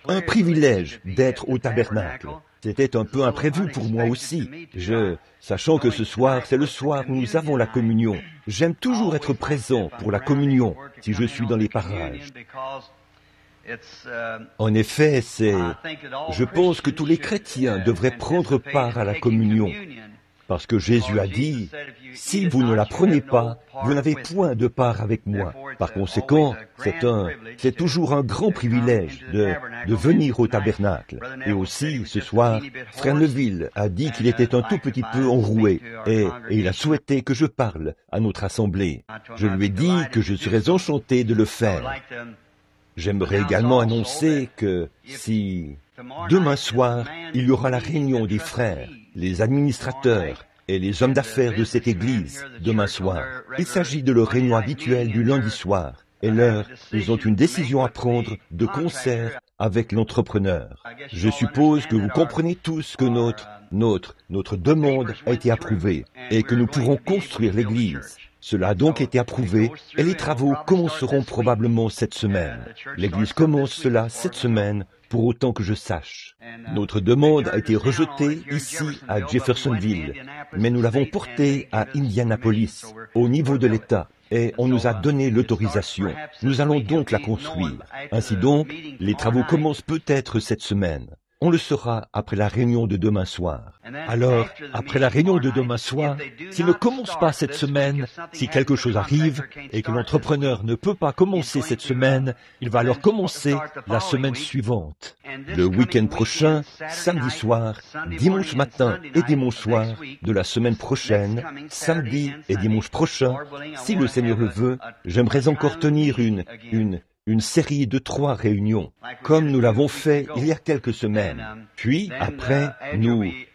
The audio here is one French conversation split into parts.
Un privilège d'être au tabernacle. C'était un peu imprévu pour moi aussi. Sachant que ce soir, c'est le soir où nous avons la communion. J'aime toujours être présent pour la communion si je suis dans les parages. En effet, je pense que tous les chrétiens devraient prendre part à la communion. Parce que Jésus a dit, « Si vous ne la prenez pas, vous n'avez point de part avec moi. » Par conséquent, c'est toujours un grand privilège de venir au tabernacle. Et aussi, ce soir, Frère Neville a dit qu'il était un tout petit peu enroué et il a souhaité que je parle à notre assemblée. Je lui ai dit que je serais enchanté de le faire. J'aimerais également annoncer que si demain soir, il y aura la réunion des frères, les administrateurs et les hommes d'affaires de cette église demain soir. Il s'agit de leur réunion habituelle du lundi soir. Et ils ont une décision à prendre de concert avec l'entrepreneur. Je suppose que vous comprenez tous que notre demande a été approuvée et que nous pourrons construire l'église. Cela a donc été approuvé et les travaux commenceront probablement cette semaine. L'église commence cela cette semaine, pour autant que je sache. Notre demande a été rejetée ici à Jeffersonville, mais nous l'avons portée à Indianapolis, au niveau de l'État, et on nous a donné l'autorisation. Nous allons donc la construire. Ainsi donc, les travaux commencent peut-être cette semaine. On le saura après la réunion de demain soir. Alors, après la réunion de demain soir, s'il ne commence pas cette semaine, si quelque chose arrive et que l'entrepreneur ne peut pas commencer cette semaine, il va alors commencer la semaine suivante. Le week-end prochain, samedi soir, dimanche matin et dimanche soir de la semaine prochaine, samedi et dimanche prochain, si le Seigneur le veut, j'aimerais encore tenir une série de 3 réunions, comme nous l'avons fait il y a quelques semaines. Puis, après,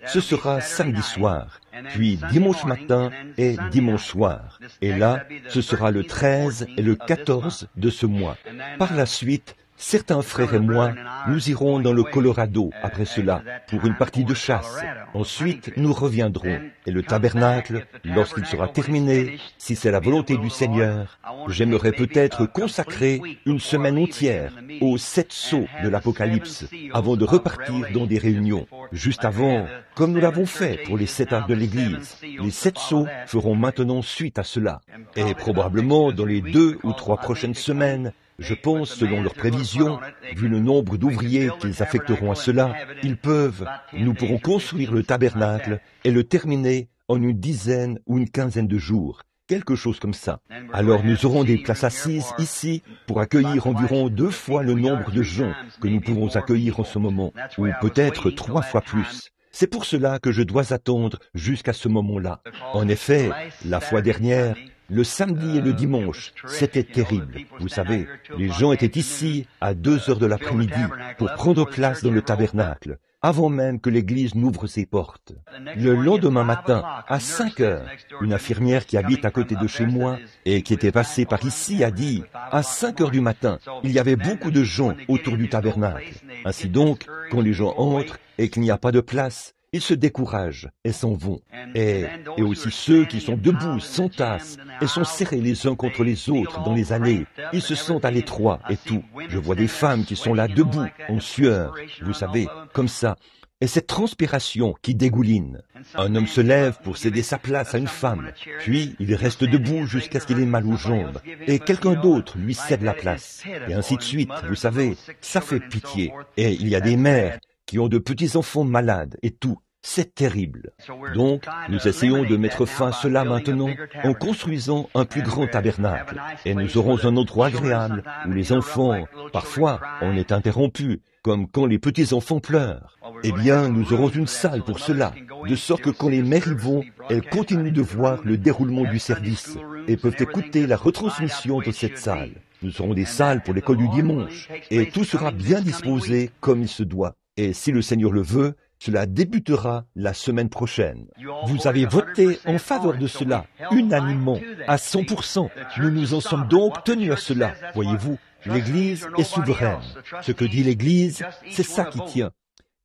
ce sera samedi soir, puis dimanche matin et dimanche soir. Et là, ce sera le 13 et le 14 de ce mois. Par la suite, certains frères et moi, nous irons dans le Colorado après cela, pour une partie de chasse. Ensuite, nous reviendrons. Et le tabernacle, lorsqu'il sera terminé, si c'est la volonté du Seigneur, j'aimerais peut-être consacrer une semaine entière aux 7 sceaux de l'Apocalypse, avant de repartir dans des réunions. Juste avant, comme nous l'avons fait pour les 7 arcs de l'Église, les 7 sceaux feront maintenant suite à cela. Et probablement, dans les 2 ou 3 prochaines semaines, je pense, selon leurs prévisions, vu le nombre d'ouvriers qu'ils affecteront à cela, nous pourrons construire le tabernacle et le terminer en une dizaine ou une quinzaine de jours, quelque chose comme ça. Alors nous aurons des places assises ici pour accueillir environ 2 fois le nombre de gens que nous pouvons accueillir en ce moment, ou peut-être 3 fois plus. C'est pour cela que je dois attendre jusqu'à ce moment-là. En effet, la fois dernière, le samedi et le dimanche, c'était terrible. Vous savez, les gens étaient ici à 2 heures de l'après-midi pour prendre place dans le tabernacle, avant même que l'église n'ouvre ses portes. Le lendemain matin, à 5 heures, une infirmière qui habite à côté de chez moi et qui était passée par ici a dit, à 5 heures du matin, il y avait beaucoup de gens autour du tabernacle. Ainsi donc, quand les gens entrent et qu'il n'y a pas de place, ils se découragent et s'en vont. Et aussi ceux qui sont debout s'entassent et sont serrés les uns contre les autres dans les allées. Ils se sentent à l'étroit et tout. Je vois des femmes qui sont là debout, en sueur, vous savez, comme ça. Et cette transpiration qui dégouline. Un homme se lève pour céder sa place à une femme, puis il reste debout jusqu'à ce qu'il ait mal aux jambes, et quelqu'un d'autre lui cède la place. Et ainsi de suite, vous savez, ça fait pitié. Et il y a des mères qui ont de petits-enfants malades et tout. C'est terrible. Donc, nous essayons de mettre fin à cela maintenant en construisant un plus grand tabernacle. Et nous aurons un endroit agréable où les enfants, parfois, on est interrompus, comme quand les petits-enfants pleurent. Eh bien, nous aurons une salle pour cela, de sorte que quand les mères y vont, elles continuent de voir le déroulement du service et peuvent écouter la retransmission de cette salle. Nous aurons des salles pour l'école du dimanche et tout sera bien disposé comme il se doit. Et si le Seigneur le veut, cela débutera la semaine prochaine. Vous avez voté en faveur de cela, unanimement, à 100%. Nous nous en sommes donc tenus à cela. Voyez-vous, l'Église est souveraine. Ce que dit l'Église, c'est ça qui tient.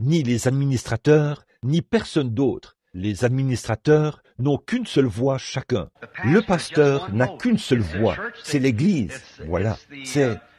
Ni les administrateurs, ni personne d'autre. Les administrateurs n'ont qu'une seule voix chacun. Le pasteur n'a qu'une seule voix. C'est l'Église. Voilà.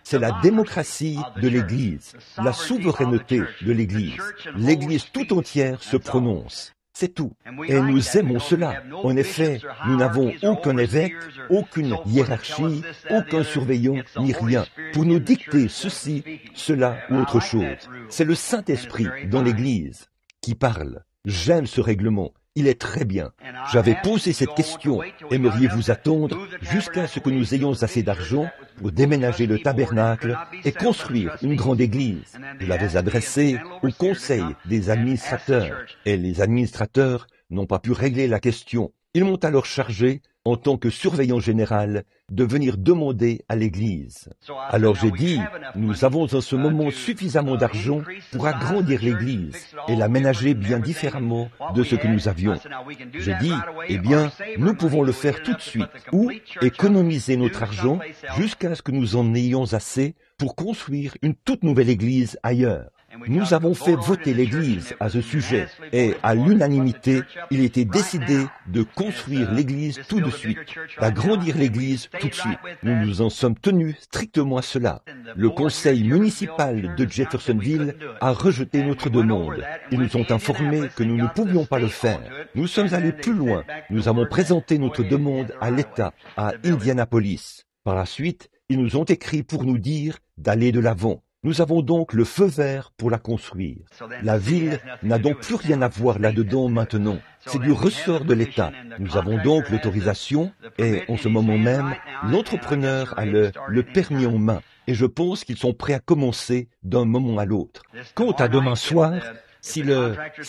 C'est la démocratie de l'Église, la souveraineté de l'Église. L'Église tout entière se prononce. C'est tout. Et nous aimons cela. En effet, nous n'avons aucun évêque, aucune hiérarchie, aucun surveillant, ni rien, pour nous dicter ceci, cela ou autre chose. C'est le Saint-Esprit dans l'Église qui parle. J'aime ce règlement. Il est très bien. J'avais posé cette question. Aimeriez-vous attendre jusqu'à ce que nous ayons assez d'argent pour déménager le tabernacle et construire une grande église? Je l'avais adressé au conseil des administrateurs. Et les administrateurs n'ont pas pu régler la question. Ils m'ont alors chargé, en tant que surveillant général, de venir demander à l'Église. Alors j'ai dit, nous avons en ce moment suffisamment d'argent pour agrandir l'Église et l'aménager bien différemment de ce que nous avions. J'ai dit, eh bien, nous pouvons le faire tout de suite, ou économiser notre argent jusqu'à ce que nous en ayons assez pour construire une toute nouvelle Église ailleurs. Nous avons fait voter l'Église à ce sujet et à l'unanimité, il était décidé de construire l'Église tout de suite, d'agrandir l'Église tout de suite. Nous nous en sommes tenus strictement à cela. Le conseil municipal de Jeffersonville a rejeté notre demande. Ils nous ont informés que nous ne pouvions pas le faire. Nous sommes allés plus loin. Nous avons présenté notre demande à l'État, à Indianapolis. Par la suite, ils nous ont écrit pour nous dire d'aller de l'avant. Nous avons donc le feu vert pour la construire. La ville n'a donc plus rien à voir là-dedans maintenant. C'est du ressort de l'État. Nous avons donc l'autorisation et, en ce moment même, l'entrepreneur a le permis en main. Et je pense qu'ils sont prêts à commencer d'un moment à l'autre. Quant à demain soir, si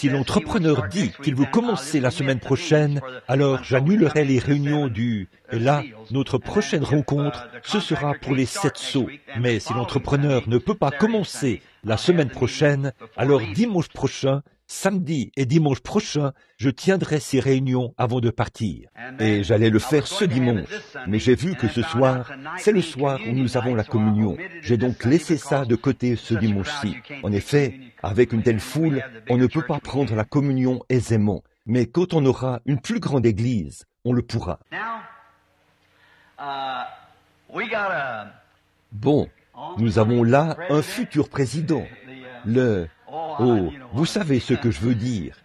l'entrepreneur dit qu'il veut commencer la semaine prochaine, alors j'annulerai les réunions et là, notre prochaine rencontre, ce sera pour les 7 sauts. Mais si l'entrepreneur ne peut pas commencer la semaine prochaine, alors dimanche prochain, samedi et dimanche prochain, je tiendrai ces réunions avant de partir. Et j'allais le faire ce dimanche. Mais j'ai vu que ce soir, c'est le soir où nous avons la communion. J'ai donc laissé ça de côté ce dimanche-ci. En effet, avec une telle foule, on ne peut pas prendre la communion aisément. Mais quand on aura une plus grande église, on le pourra. Bon, nous avons là un futur président. Vous savez ce que je veux dire.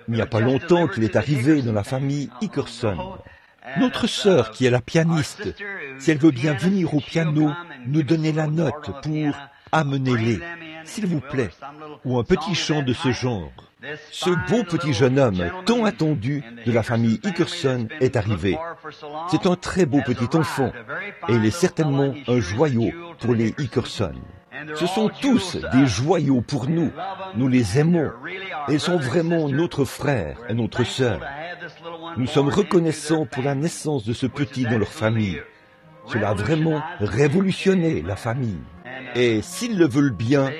Il n'y a pas longtemps qu'il est arrivé dans la famille Hickerson. Notre sœur, qui est la pianiste, si elle veut bien venir au piano, nous donner la note pour amener-les, s'il vous plaît, ou un petit chant de ce genre. Ce beau petit jeune homme, tant attendu de la famille Hickerson, est arrivé. C'est un très beau petit enfant, et il est certainement un joyau pour les Hickerson. Ce sont tous des joyaux pour nous. Nous les aimons. Et ils sont vraiment notre frère et notre sœur. Nous sommes reconnaissants pour la naissance de ce petit dans leur famille. Cela a vraiment révolutionné la famille. Et s'ils le veulent bien,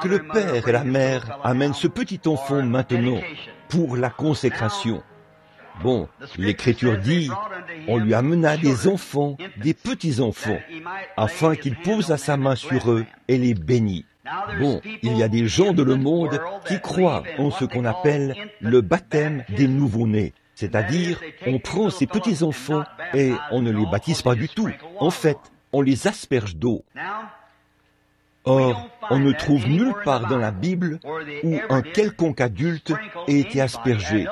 que le père et la mère amènent ce petit enfant maintenant pour la consécration. Bon, l'Écriture dit, on lui amena des enfants, des petits-enfants, afin qu'il pose sa main sur eux et les bénit. Bon, il y a des gens de le monde qui croient en ce qu'on appelle le baptême des nouveau-nés. C'est-à-dire, on prend ces petits-enfants et on ne les baptise pas du tout. En fait, on les asperge d'eau. Or, on ne trouve nulle part dans la Bible où un quelconque adulte ait été aspergé,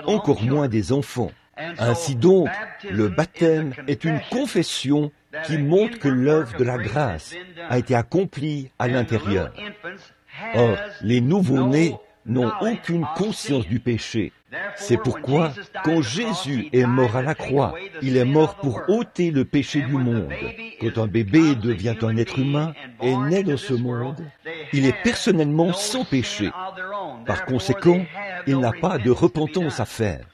encore moins des enfants. Ainsi donc, le baptême est une confession qui montre que l'œuvre de la grâce a été accomplie à l'intérieur. Or, les nouveau-nés n'ont aucune conscience du péché. C'est pourquoi, quand Jésus est mort à la croix, il est mort pour ôter le péché du monde. Quand un bébé devient un être humain et naît dans ce monde, il est personnellement sans péché. Par conséquent, il n'a pas de repentance à faire.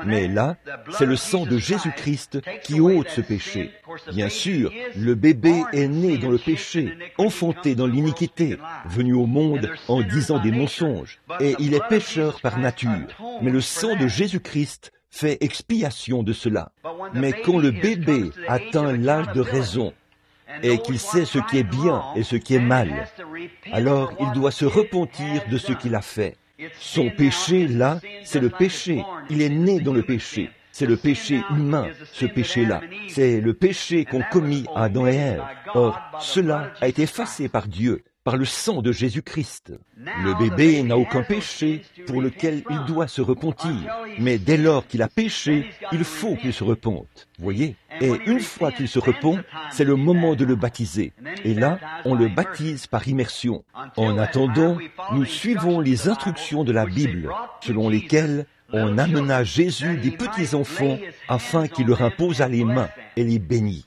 Mais là, c'est le sang de Jésus-Christ qui ôte ce péché. Bien sûr, le bébé est né dans le péché, enfanté dans l'iniquité, venu au monde en disant des mensonges, et il est pécheur par nature. Mais le sang de Jésus-Christ fait expiation de cela. Mais quand le bébé atteint l'âge de raison, et qu'il sait ce qui est bien et ce qui est mal, alors il doit se repentir de ce qu'il a fait. Son péché, là, c'est le péché. Il est né dans le péché. C'est le péché humain, ce péché-là. C'est le péché qu'ont commis Adam et Ève. Or, cela a été effacé par Dieu, par le sang de Jésus-Christ. Le bébé n'a aucun péché pour lequel il doit se repentir. Mais dès lors qu'il a péché, il faut qu'il se repente. Voyez? Et une fois qu'il se repent, c'est le moment de le baptiser. Et là, on le baptise par immersion. En attendant, nous suivons les instructions de la Bible, selon lesquelles on amena Jésus des petits-enfants afin qu'il leur imposât les mains et les bénit.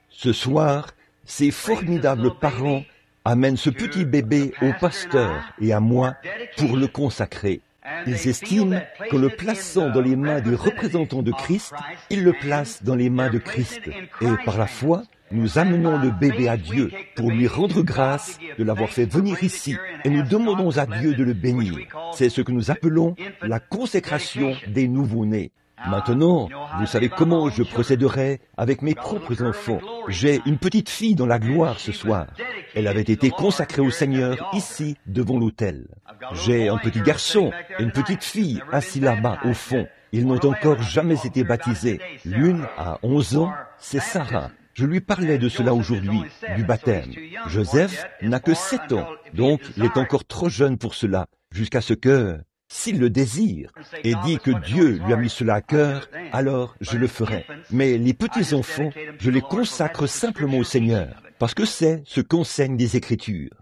Ce soir, ces formidables parents amènent ce petit bébé au pasteur et à moi pour le consacrer. Ils estiment qu'en le plaçant dans les mains des représentants de Christ, ils le placent dans les mains de Christ. Et par la foi, nous amenons le bébé à Dieu pour lui rendre grâce de l'avoir fait venir ici et nous demandons à Dieu de le bénir. C'est ce que nous appelons la consécration des nouveau-nés. Maintenant, vous savez comment je procéderai avec mes propres enfants. J'ai une petite fille dans la gloire ce soir. Elle avait été consacrée au Seigneur ici, devant l'autel. J'ai un petit garçon et une petite fille assis là-bas au fond. Ils n'ont encore jamais été baptisés. L'une a 11 ans, c'est Sarah. Je lui parlais de cela aujourd'hui, du baptême. Joseph n'a que 7 ans, donc il est encore trop jeune pour cela, jusqu'à ce que, s'il le désire, et dit que Dieu lui a mis cela à cœur, alors je le ferai. Mais les petits-enfants, je les consacre simplement au Seigneur, parce que c'est ce qu'enseignent les Écritures.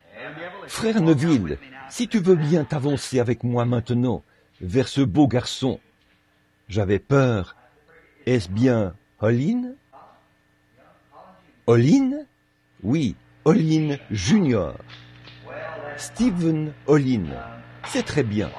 Frère Neville, si tu veux bien t'avancer avec moi maintenant, vers ce beau garçon. J'avais peur. Est-ce bien Olin? Olin? Oui, Olin Junior. Stephen Olin. C'est très bien.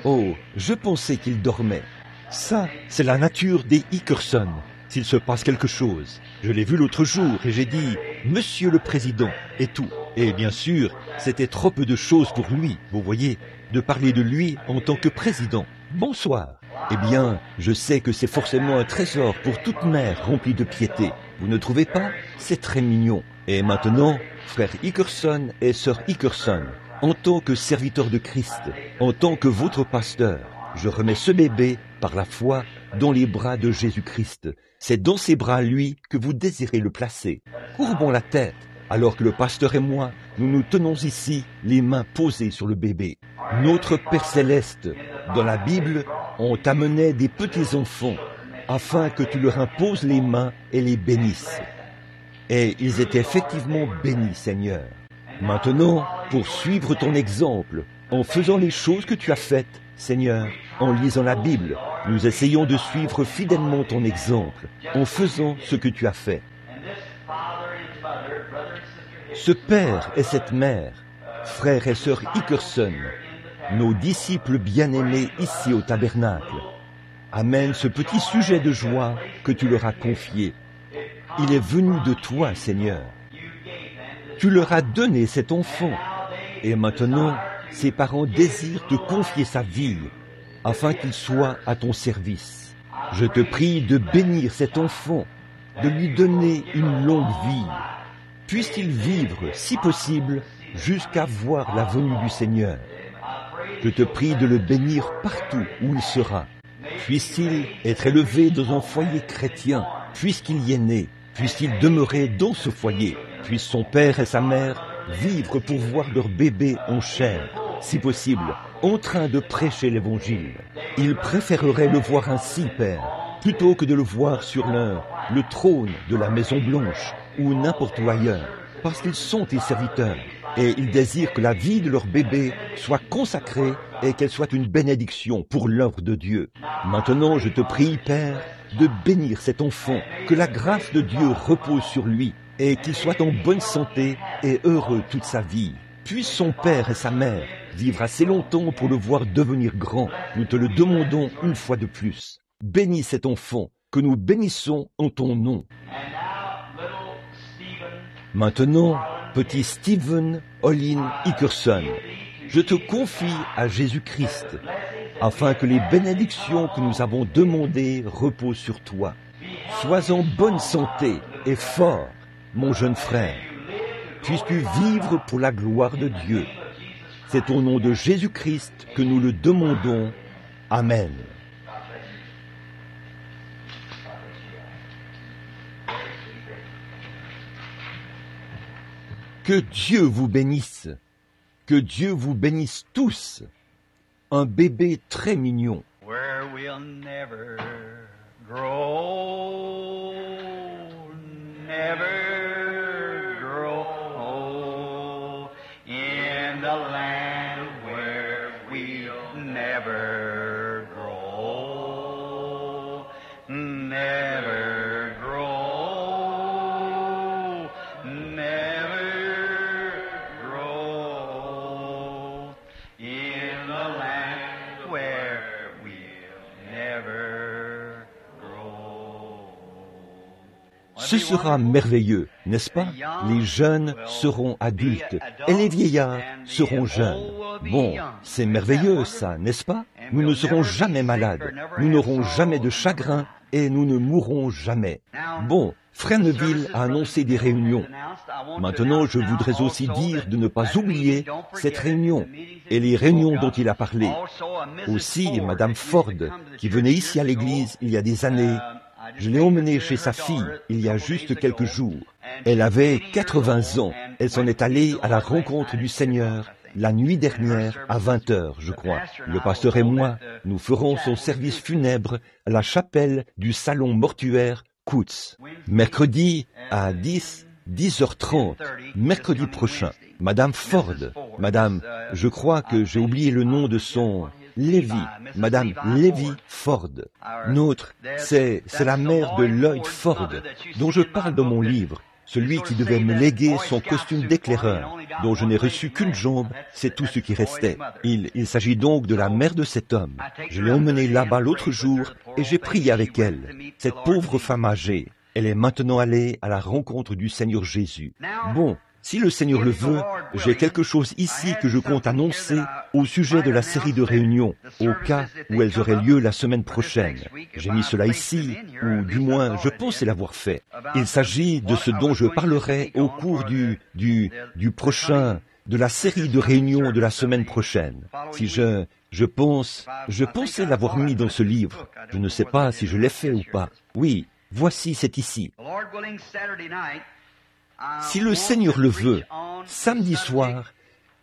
Oh, je pensais qu'il dormait. Ça, c'est la nature des Hickerson. S'il se passe quelque chose. Je l'ai vu l'autre jour et j'ai dit « Monsieur le Président » et tout. Et bien sûr, c'était trop peu de choses pour lui, vous voyez, de parler de lui en tant que président. Bonsoir. Eh bien, je sais que c'est forcément un trésor pour toute mère remplie de piété. Vous ne trouvez pas? C'est très mignon. Et maintenant, frère Hickerson et sœur Hickerson, en tant que serviteur de Christ, en tant que votre pasteur, je remets ce bébé, par la foi, dans les bras de Jésus-Christ. C'est dans ses bras, lui, que vous désirez le placer. Courbons la tête, alors que le pasteur et moi, nous nous tenons ici, les mains posées sur le bébé. Notre Père Céleste, dans la Bible, on t'amenait des petits-enfants, afin que tu leur imposes les mains et les bénisses. Et ils étaient effectivement bénis, Seigneur. Maintenant, pour suivre ton exemple, en faisant les choses que tu as faites, Seigneur, en lisant la Bible, nous essayons de suivre fidèlement ton exemple, en faisant ce que tu as fait. Ce père et cette mère, frères et sœurs Hickerson, nos disciples bien-aimés ici au tabernacle, amènent ce petit sujet de joie que tu leur as confié. Il est venu de toi, Seigneur. Tu leur as donné cet enfant, et maintenant, ses parents désirent te confier sa vie, afin qu'il soit à ton service. Je te prie de bénir cet enfant, de lui donner une longue vie. Puisse-t-il vivre, si possible, jusqu'à voir la venue du Seigneur. Je te prie de le bénir partout où il sera. Puisse-t-il être élevé dans un foyer chrétien, puisqu'il y est né, puisse-t-il demeurer dans ce foyer, puisse son père et sa mère vivre pour voir leur bébé en chair, si possible, en train de prêcher l'Évangile. Ils préféreraient le voir ainsi, Père, plutôt que de le voir sur le trône de la Maison Blanche ou n'importe où ailleurs, parce qu'ils sont tes serviteurs, et ils désirent que la vie de leur bébé soit consacrée et qu'elle soit une bénédiction pour l'œuvre de Dieu. Maintenant, je te prie, Père, de bénir cet enfant, que la grâce de Dieu repose sur lui, et qu'il soit en bonne santé et heureux toute sa vie. Puisse son père et sa mère vivre assez longtemps pour le voir devenir grand. Nous te le demandons une fois de plus. Bénis cet enfant, que nous bénissons en ton nom. Maintenant, petit Stephen Olin Hickerson, je te confie à Jésus-Christ, afin que les bénédictions que nous avons demandées reposent sur toi. Sois en bonne santé et fort, mon jeune frère. Puisses-tu vivre pour la gloire de Dieu. C'est au nom de Jésus-Christ que nous le demandons. Amen. Que Dieu vous bénisse. Que Dieu vous bénisse tous. Un bébé très mignon. Where we'll never grow, never grow, in the land where we'll never grow, never grow, never grow, in the land where Ce sera merveilleux, n'est-ce pas? Les jeunes seront adultes et les vieillards seront jeunes. Bon, c'est merveilleux ça, n'est-ce pas? Nous ne serons jamais malades, nous n'aurons jamais de chagrin et nous ne mourrons jamais. Bon, Frère Neville a annoncé des réunions. Maintenant, je voudrais aussi dire de ne pas oublier cette réunion et les réunions dont il a parlé. Aussi, Madame Ford, qui venait ici à l'église il y a des années, je l'ai emmenée chez sa fille il y a juste quelques jours. Elle avait 80 ans. Elle s'en est allée à la rencontre du Seigneur la nuit dernière à 20h, je crois. Le pasteur et moi, nous ferons son service funèbre à la chapelle du salon mortuaire Coutts. Mercredi à 10h30, mercredi prochain. Madame Ford, Madame, je crois que j'ai oublié le nom de son... Lévy, Madame Lévy Ford. Nôtre, c'est la mère de Lloyd Ford, dont je parle dans mon livre, celui qui devait me léguer son costume d'éclaireur, dont je n'ai reçu qu'une jambe, c'est tout ce qui restait. Il s'agit donc de la mère de cet homme. Je l'ai emmenée là-bas l'autre jour et j'ai prié avec elle, cette pauvre femme âgée. Elle est maintenant allée à la rencontre du Seigneur Jésus. Bon, si le Seigneur le veut, j'ai quelque chose ici que je compte annoncer au sujet de la série de réunions, au cas où elles auraient lieu la semaine prochaine. J'ai mis cela ici, ou du moins, je pensais l'avoir fait. Il s'agit de ce dont je parlerai au cours de la série de réunions de la semaine prochaine. Si je pensais l'avoir mis dans ce livre. Je ne sais pas si je l'ai fait ou pas. Oui, voici, c'est ici. Si le Seigneur le veut, samedi soir,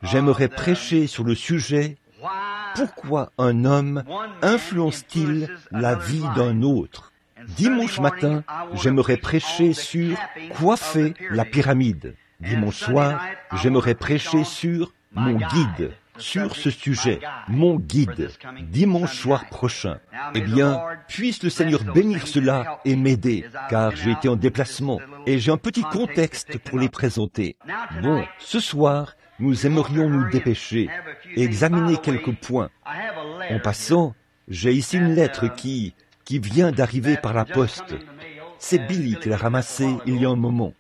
j'aimerais prêcher sur le sujet « Pourquoi un homme influence-t-il la vie d'un autre ?» Dimanche matin, j'aimerais prêcher sur « Coiffer la pyramide ». Dimanche soir, j'aimerais prêcher sur « Mon guide ». Sur ce sujet, mon guide, dimanche soir prochain. Eh bien, puisse le Seigneur bénir cela et m'aider, car j'ai été en déplacement et j'ai un petit contexte pour les présenter. Bon, ce soir, nous aimerions nous dépêcher et examiner quelques points. En passant, j'ai ici une lettre qui vient d'arriver par la poste. C'est Billy qui l'a ramassée il y a un moment,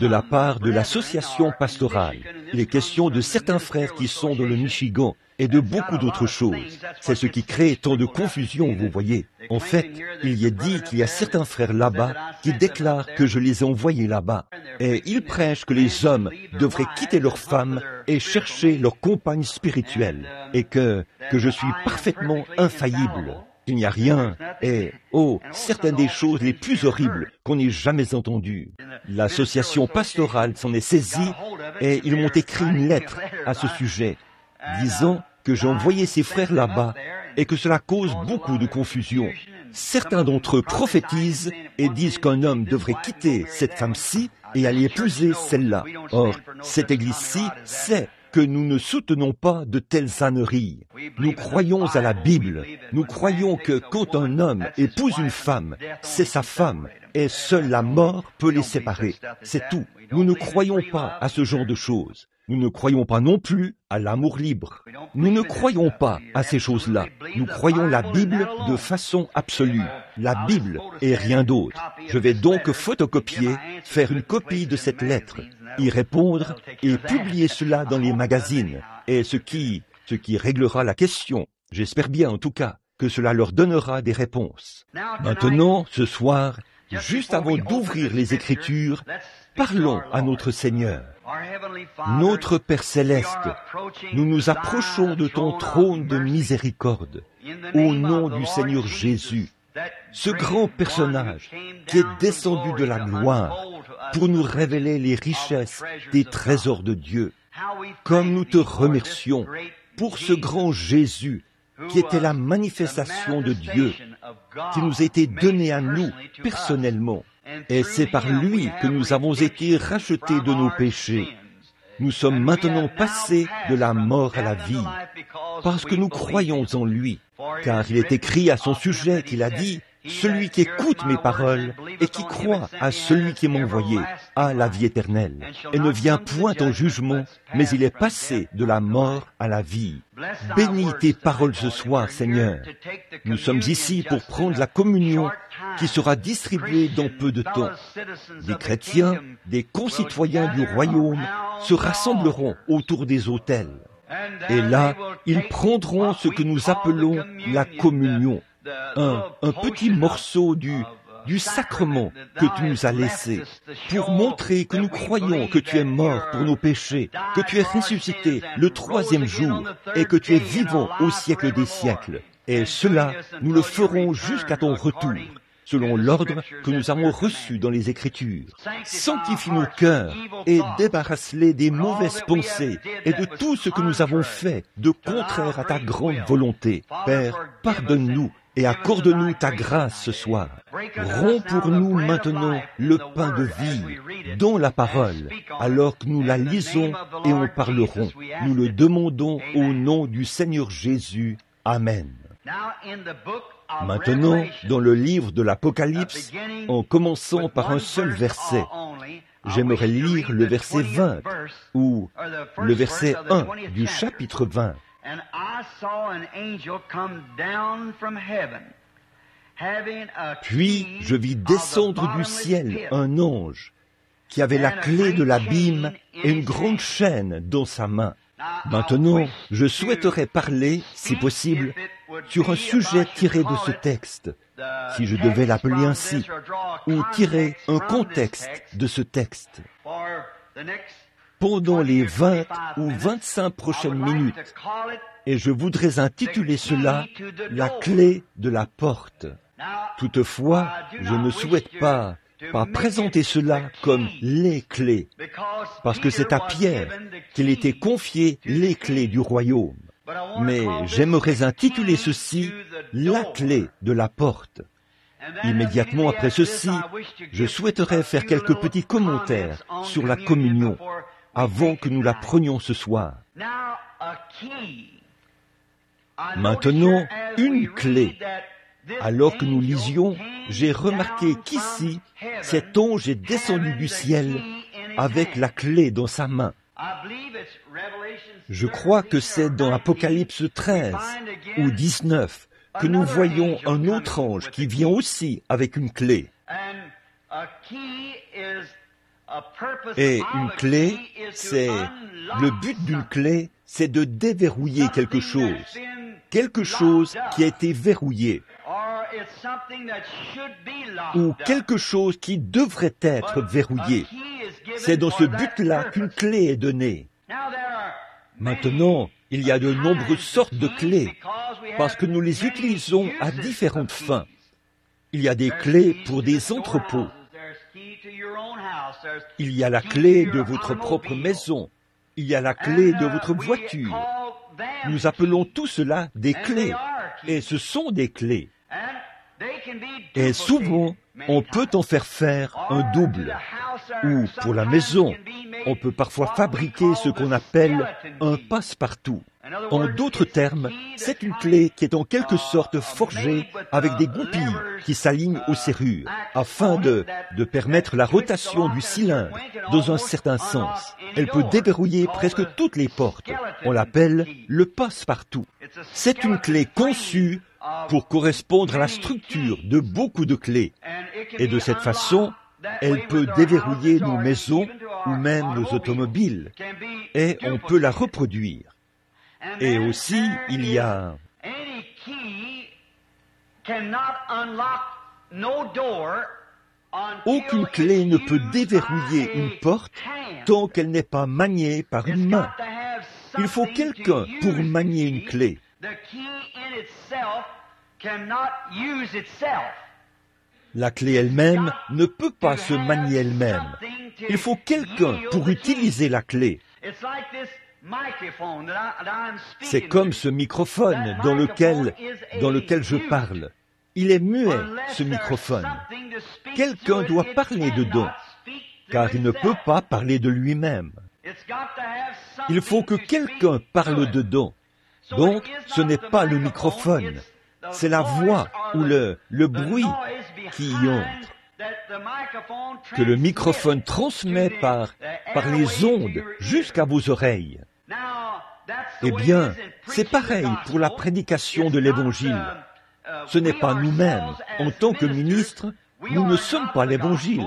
de la part de l'association pastorale. Il est question de certains frères qui sont dans le Michigan et de beaucoup d'autres choses. C'est ce qui crée tant de confusion, vous voyez. En fait, il y est dit qu'il y a certains frères là-bas qui déclarent que je les ai envoyés là-bas. Et ils prêchent que les hommes devraient quitter leurs femmes et chercher leur compagne spirituelle. Et que je suis parfaitement infaillible. Il n'y a rien, et, certaines des choses les plus horribles qu'on ait jamais entendues. L'association pastorale s'en est saisie, et ils m'ont écrit une lettre à ce sujet, disant que j'ai envoyé ces frères là-bas, et que cela cause beaucoup de confusion. Certains d'entre eux prophétisent et disent qu'un homme devrait quitter cette femme-ci et aller épouser celle-là. Or, cette église-ci sait que nous ne soutenons pas de telles âneries. Nous croyons à la Bible. Nous croyons que quand un homme épouse une femme, c'est sa femme, et seule la mort peut les séparer. C'est tout. Nous ne croyons pas à ce genre de choses. Nous ne croyons pas non plus à l'amour libre. Nous ne croyons pas à ces choses-là. Nous croyons la Bible de façon absolue. La Bible et rien d'autre. Je vais donc photocopier, faire une copie de cette lettre, y répondre et publier cela dans les magazines. Et ce qui réglera la question, j'espère bien en tout cas, que cela leur donnera des réponses. Maintenant, ce soir, juste avant d'ouvrir les Écritures, parlons à notre Seigneur. Notre Père Céleste, nous nous approchons de ton trône de miséricorde, au nom du Seigneur Jésus, ce grand personnage qui est descendu de la gloire pour nous révéler les richesses des trésors de Dieu. Comme nous te remercions pour ce grand Jésus qui était la manifestation de Dieu, qui nous a été donné à nous personnellement. Et c'est par lui que nous avons été rachetés de nos péchés. Nous sommes maintenant passés de la mort à la vie, parce que nous croyons en lui. Car il est écrit à son sujet qu'il a dit, « Celui qui écoute mes paroles et qui croit à celui qui m'a envoyé a la vie éternelle, et ne vient point en jugement, mais il est passé de la mort à la vie. » Bénis tes paroles ce soir, Seigneur. Nous sommes ici pour prendre la communion qui sera distribuée dans peu de temps. Des chrétiens, des concitoyens du royaume se rassembleront autour des autels. Et là, ils prendront ce que nous appelons la communion, un petit morceau du sacrement que tu nous as laissé, pour montrer que nous croyons que tu es mort pour nos péchés, que tu es ressuscité le 3e jour et que tu es vivant au siècle des siècles. Et cela, nous le ferons jusqu'à ton retour, selon l'ordre que nous avons reçu dans les Écritures. Sanctifie nos cœurs et débarrasse-les des mauvaises pensées et de tout ce que nous avons fait de contraire à ta grande volonté. Père, pardonne-nous et accorde-nous ta grâce ce soir. Romps pour nous maintenant le pain de vie dans la parole, alors que nous la lisons et en parlerons. Nous le demandons au nom du Seigneur Jésus. Amen. Maintenant, dans le livre de l'Apocalypse, en commençant par un seul verset, j'aimerais lire le verset 20, ou le verset 1 du chapitre 20. Puis je vis descendre du ciel un ange qui avait la clé de l'abîme et une grande chaîne dans sa main. Maintenant, je souhaiterais parler, si possible, sur un sujet tiré de ce texte, si je devais l'appeler ainsi, ou tirer un contexte de ce texte. Pendant les 20 ou 25 prochaines minutes, et je voudrais intituler cela « La clé de la porte ». Toutefois, je ne souhaite pas présenter cela comme les clés, parce que c'est à Pierre qu'il était confié les clés du royaume. Mais j'aimerais intituler ceci « La clé de la porte ». Immédiatement après ceci, je souhaiterais faire quelques petits commentaires sur la communion avant que nous la prenions ce soir. Maintenant, une clé. Alors que nous lisions, j'ai remarqué qu'ici, cet ange est descendu du ciel avec la clé dans sa main. Je crois que c'est dans Apocalypse 13 ou 19 que nous voyons un autre ange qui vient aussi avec une clé. Et une clé, le but d'une clé, c'est de déverrouiller quelque chose qui a été verrouillé, ou quelque chose qui devrait être verrouillé. C'est dans ce but-là qu'une clé est donnée. Maintenant, il y a de nombreuses sortes de clés, parce que nous les utilisons à différentes fins. Il y a des clés pour des entrepôts. Il y a la clé de votre propre maison. Il y a la clé de votre voiture. Nous appelons tout cela des clés, et ce sont des clés. Et souvent, on peut en faire un double. Ou, pour la maison, on peut parfois fabriquer ce qu'on appelle un passe-partout. En d'autres termes, c'est une clé qui est en quelque sorte forgée avec des goupilles qui s'alignent aux serrures, afin de permettre la rotation du cylindre dans un certain sens. Elle peut déverrouiller presque toutes les portes. On l'appelle le passe-partout. C'est une clé conçue pour correspondre à la structure de beaucoup de clés. Et de cette façon, elle peut déverrouiller nos maisons ou même nos automobiles. Et on peut la reproduire. Et aussi, il y a... Aucune clé ne peut déverrouiller une porte tant qu'elle n'est pas maniée par une main. Il faut quelqu'un pour manier une clé. La clé elle-même ne peut pas se manier elle-même. Il faut quelqu'un pour utiliser la clé. C'est comme ce microphone dans lequel je parle. Il est muet, ce microphone. Quelqu'un doit parler dedans, car il ne peut pas parler de lui-même. Il faut que quelqu'un parle dedans. Donc, ce n'est pas le microphone, c'est la voix ou le bruit qui y entre, que le microphone transmet par les ondes jusqu'à vos oreilles. Eh bien, c'est pareil pour la prédication de l'Évangile. Ce n'est pas nous-mêmes, en tant que ministres, nous ne sommes pas l'Évangile.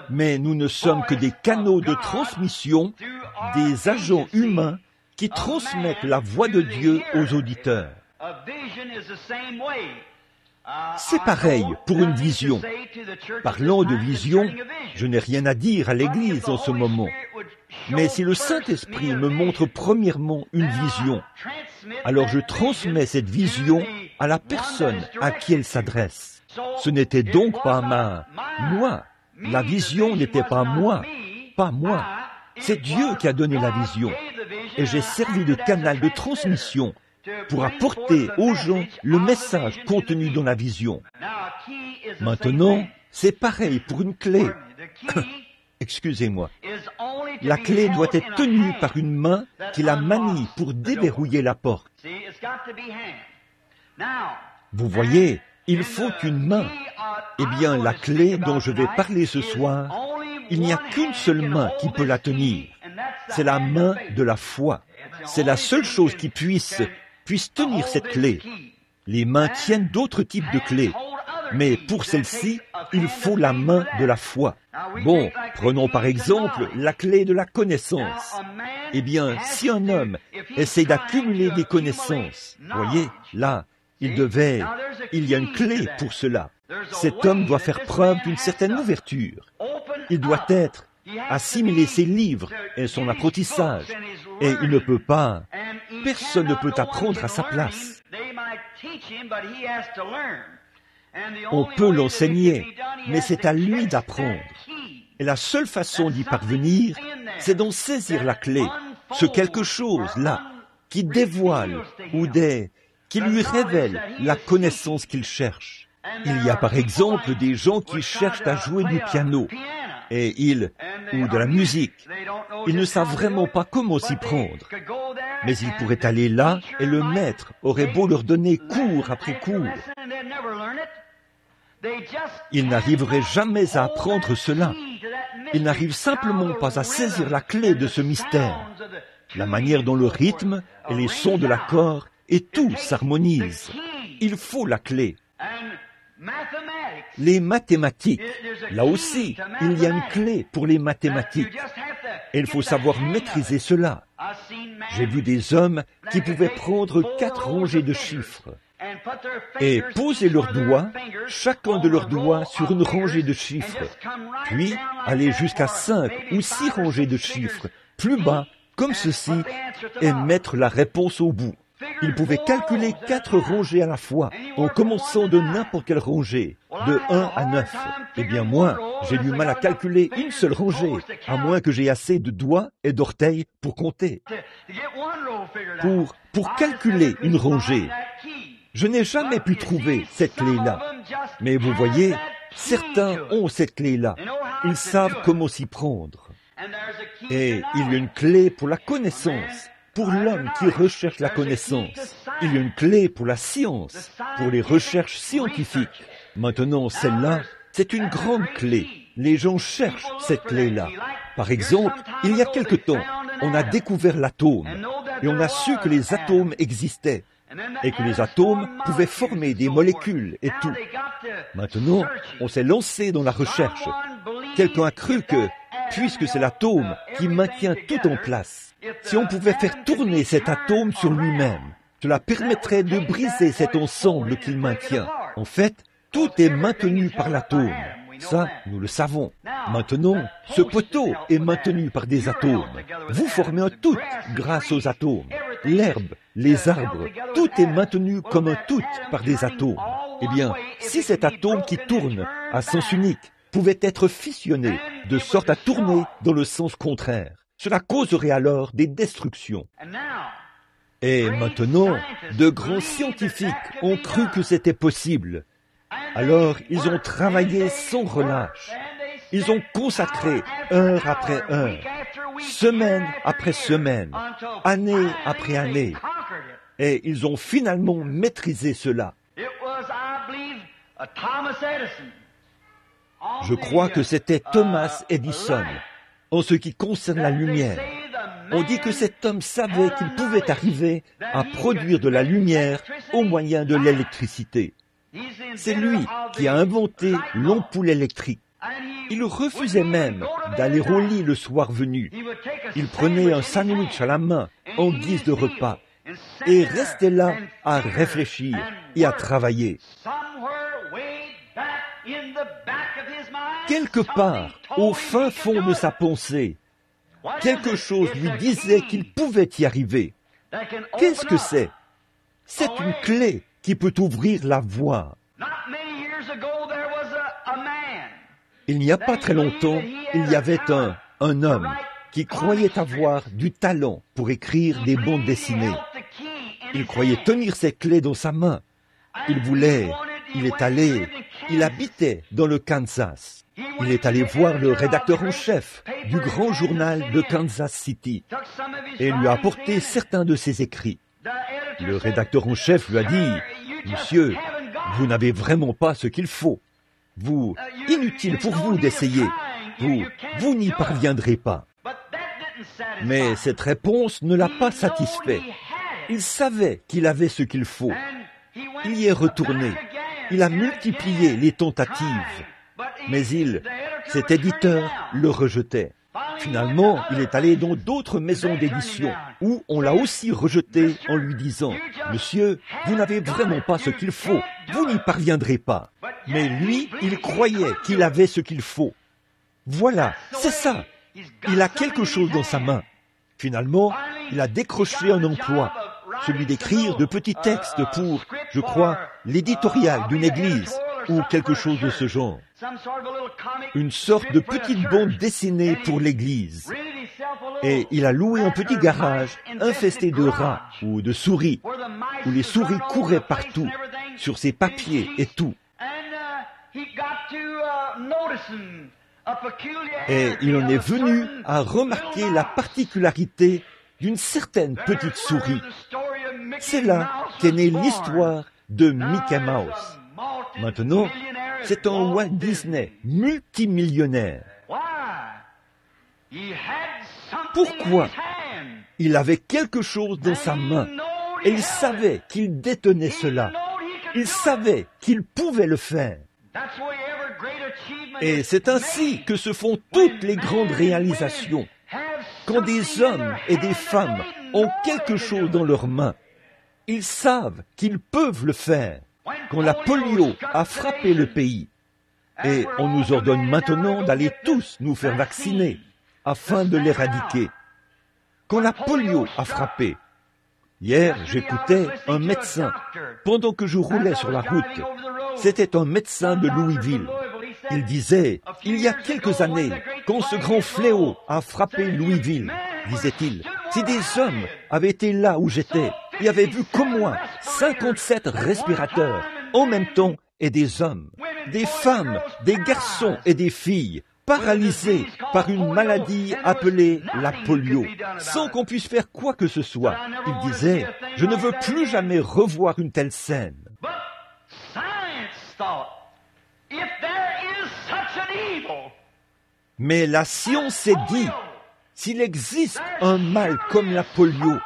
Mais nous ne sommes que des canaux de transmission, des agents humains qui transmettent la voix de Dieu aux auditeurs. C'est pareil pour une vision. Parlant de vision, je n'ai rien à dire à l'Église en ce moment. Mais si le Saint-Esprit me montre premièrement une vision, alors je transmets cette vision à la personne à qui elle s'adresse. Ce n'était donc pas moi. La vision n'était pas moi. C'est Dieu qui a donné la vision. Et j'ai servi de canal de transmission pour apporter aux gens le message contenu dans la vision. Maintenant, c'est pareil pour une clé. Excusez-moi. La clé doit être tenue par une main qui la manie pour déverrouiller la porte. Vous voyez, il faut une main. Eh bien, la clé dont je vais parler ce soir, il n'y a qu'une seule main qui peut la tenir. C'est la main de la foi. C'est la seule chose qui puisse tenir cette clé. Les mains tiennent d'autres types de clés. Mais pour celle-ci, il faut la main de la foi. Bon, prenons par exemple la clé de la connaissance. Eh bien, si un homme essaie d'accumuler des connaissances, voyez, là, il y a une clé pour cela. Cet homme doit faire preuve d'une certaine ouverture. Il doit assimiler ses livres et son apprentissage. Et il ne peut pas, personne ne peut apprendre à sa place. On peut l'enseigner, mais c'est à lui d'apprendre. Et la seule façon d'y parvenir, c'est d'en saisir la clé, ce quelque chose là, qui dévoile qui lui révèle la connaissance qu'il cherche. Il y a par exemple des gens qui cherchent à jouer du piano, ou de la musique. Ils ne savent vraiment pas comment s'y prendre. Mais ils pourraient aller là et le maître aurait beau leur donner cours après cours. Ils n'arriveraient jamais à apprendre cela. Ils n'arrivent simplement pas à saisir la clé de ce mystère. La manière dont le rythme et les sons de l'accord et tout s'harmonise. Il faut la clé. Les mathématiques, là aussi, il y a une clé pour les mathématiques. Et il faut savoir maîtriser cela. J'ai vu des hommes qui pouvaient prendre 4 rangées de chiffres et poser leurs doigts, chacun de leurs doigts sur une rangée de chiffres, puis aller jusqu'à 5 ou 6 rangées de chiffres, plus bas, comme ceci, et mettre la réponse au bout. Ils pouvaient calculer 4 rangées à la fois, en commençant de n'importe quelle rangée, de 1 à 9. Eh bien moi, j'ai du mal à calculer une seule rangée, à moins que j'aie assez de doigts et d'orteils pour compter. Pour calculer une rangée, je n'ai jamais pu trouver cette clé-là. Mais vous voyez, certains ont cette clé-là. Ils savent comment s'y prendre. Et il y a une clé pour la connaissance. Pour l'homme qui recherche la connaissance, il y a une clé pour la science, pour les recherches scientifiques. Maintenant, celle-là, c'est une grande clé. Les gens cherchent cette clé-là. Par exemple, il y a quelque temps, on a découvert l'atome, et on a su que les atomes existaient, et que les atomes pouvaient former des molécules et tout. Maintenant, on s'est lancé dans la recherche. Quelqu'un a cru que, puisque c'est l'atome qui maintient tout en place, si on pouvait faire tourner cet atome sur lui-même, cela permettrait de briser cet ensemble qu'il maintient. En fait, tout est maintenu par l'atome. Ça, nous le savons. Maintenant, ce poteau est maintenu par des atomes. Vous formez un tout grâce aux atomes. l'herbe, les arbres, tout est maintenu comme un tout par des atomes. Eh bien, si cet atome qui tourne à sens unique pouvait être fissionné de sorte à tourner dans le sens contraire, cela causerait alors des destructions. Et maintenant, de grands scientifiques ont cru que c'était possible. Alors, ils ont travaillé sans relâche. Ils ont consacré heure après heure, semaine après semaine, année après année. Et ils ont finalement maîtrisé cela. Je crois que c'était Thomas Edison, en ce qui concerne la lumière. On dit que cet homme savait qu'il pouvait arriver à produire de la lumière au moyen de l'électricité. C'est lui qui a inventé l'ampoule électrique. Il refusait même d'aller au lit le soir venu. Il prenait un sandwich à la main en guise de repas et restait là à réfléchir et à travailler. Quelque part, au fin fond de sa pensée, quelque chose lui disait qu'il pouvait y arriver. Qu'est-ce que c'est? C'est une clé qui peut ouvrir la voie. Il n'y a pas très longtemps, il y avait un homme qui croyait avoir du talent pour écrire des bandes dessinées. Il croyait tenir ses clés dans sa main. Il habitait dans le Kansas. Il est allé voir le rédacteur en chef du grand journal de Kansas City et lui a apporté certains de ses écrits. Le rédacteur en chef lui a dit « Monsieur, vous n'avez vraiment pas ce qu'il faut. Inutile pour vous d'essayer. Vous n'y parviendrez pas. » Mais cette réponse ne l'a pas satisfait. Il savait qu'il avait ce qu'il faut. Il y est retourné. Il a multiplié les tentatives. Mais cet éditeur le rejetait. Finalement, il est allé dans d'autres maisons d'édition où on l'a aussi rejeté en lui disant « Monsieur, vous n'avez vraiment pas ce qu'il faut. Vous n'y parviendrez pas. » Mais lui, il croyait qu'il avait ce qu'il faut. Voilà, c'est ça. Il a quelque chose dans sa main. Finalement, il a décroché un emploi, celui d'écrire de petits textes pour, je crois, l'éditorial d'une église ou quelque chose de ce genre. Une sorte de petite bande dessinée pour l'église. Et il a loué un petit garage infesté de rats ou de souris, où les souris couraient partout, sur ses papiers et tout. Et il en est venu à remarquer la particularité d'une certaine petite souris. C'est là qu'est née l'histoire de Mickey Mouse. Maintenant, c'est un Walt Disney multimillionnaire. Pourquoi? Il avait quelque chose dans sa main et il savait qu'il détenait cela. Il savait qu'il pouvait le faire. Et c'est ainsi que se font toutes les grandes réalisations. Quand des hommes et des femmes ont quelque chose dans leurs mains, ils savent qu'ils peuvent le faire. Quand la polio a frappé le pays, et on nous ordonne maintenant d'aller tous nous faire vacciner afin de l'éradiquer. Quand la polio a frappé, hier j'écoutais un médecin pendant que je roulais sur la route. C'était un médecin de Louisville. Il disait, il y a quelques années, quand ce grand fléau a frappé Louisville, disait-il, si des hommes avaient été là où j'étais et avaient vu comme moi 57 respirateurs en même temps et des hommes, des femmes, des garçons et des filles paralysés par une maladie appelée la polio, sans qu'on puisse faire quoi que ce soit. Il disait, je ne veux plus jamais revoir une telle scène. Mais la science s'est dit, s'il existe un mal comme la polio,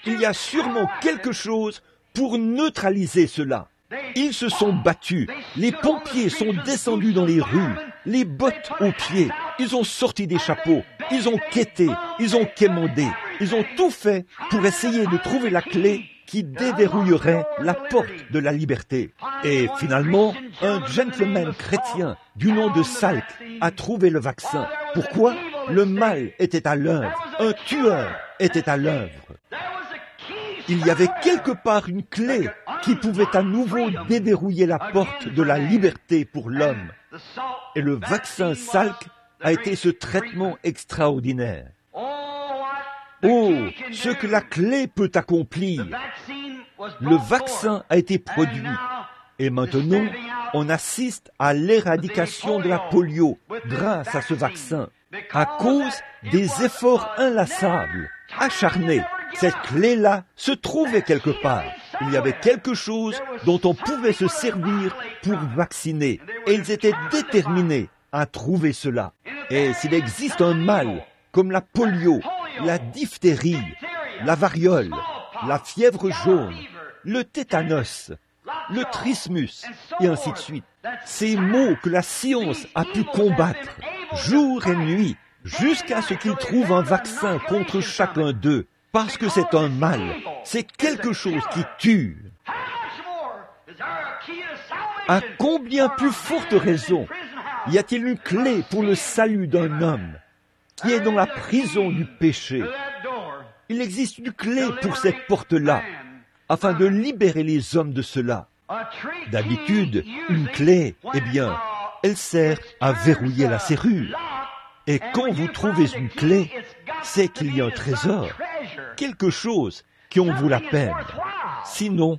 il y a sûrement quelque chose pour neutraliser cela. Ils se sont battus, les pompiers sont descendus dans les rues, les bottes aux pieds, ils ont sorti des chapeaux, ils ont quêté, ils ont quémandé, ils ont tout fait pour essayer de trouver la clé qui déverrouillerait la porte de la liberté. Et finalement, un gentleman chrétien du nom de Salk a trouvé le vaccin. Pourquoi? Le mal était à l'œuvre, un tueur était à l'œuvre. Il y avait quelque part une clé qui pouvait à nouveau déverrouiller la porte de la liberté pour l'homme. Et le vaccin Salk a été ce traitement extraordinaire. Oh, ce que la clé peut accomplir! Le vaccin a été produit. Et maintenant, on assiste à l'éradication de la polio grâce à ce vaccin, à cause des efforts inlassables, acharnés. Cette clé-là se trouvait quelque part. Il y avait quelque chose dont on pouvait se servir pour vacciner. Et ils étaient déterminés à trouver cela. Et s'il existe un mal, comme la polio, la diphtérie, la variole, la fièvre jaune, le tétanos, le trismus, et ainsi de suite. Ces maux que la science a pu combattre, jour et nuit, jusqu'à ce qu'il trouve un vaccin contre chacun d'eux, parce que c'est un mal, c'est quelque chose qui tue. À combien plus forte raison y a-t-il une clé pour le salut d'un homme qui est dans la prison du péché? Il existe une clé pour cette porte-là, afin de libérer les hommes de cela. D'habitude, une clé, eh bien, elle sert à verrouiller la serrure. Et quand vous trouvez une clé, c'est qu'il y a un trésor, quelque chose qui en vaut la peine. Sinon,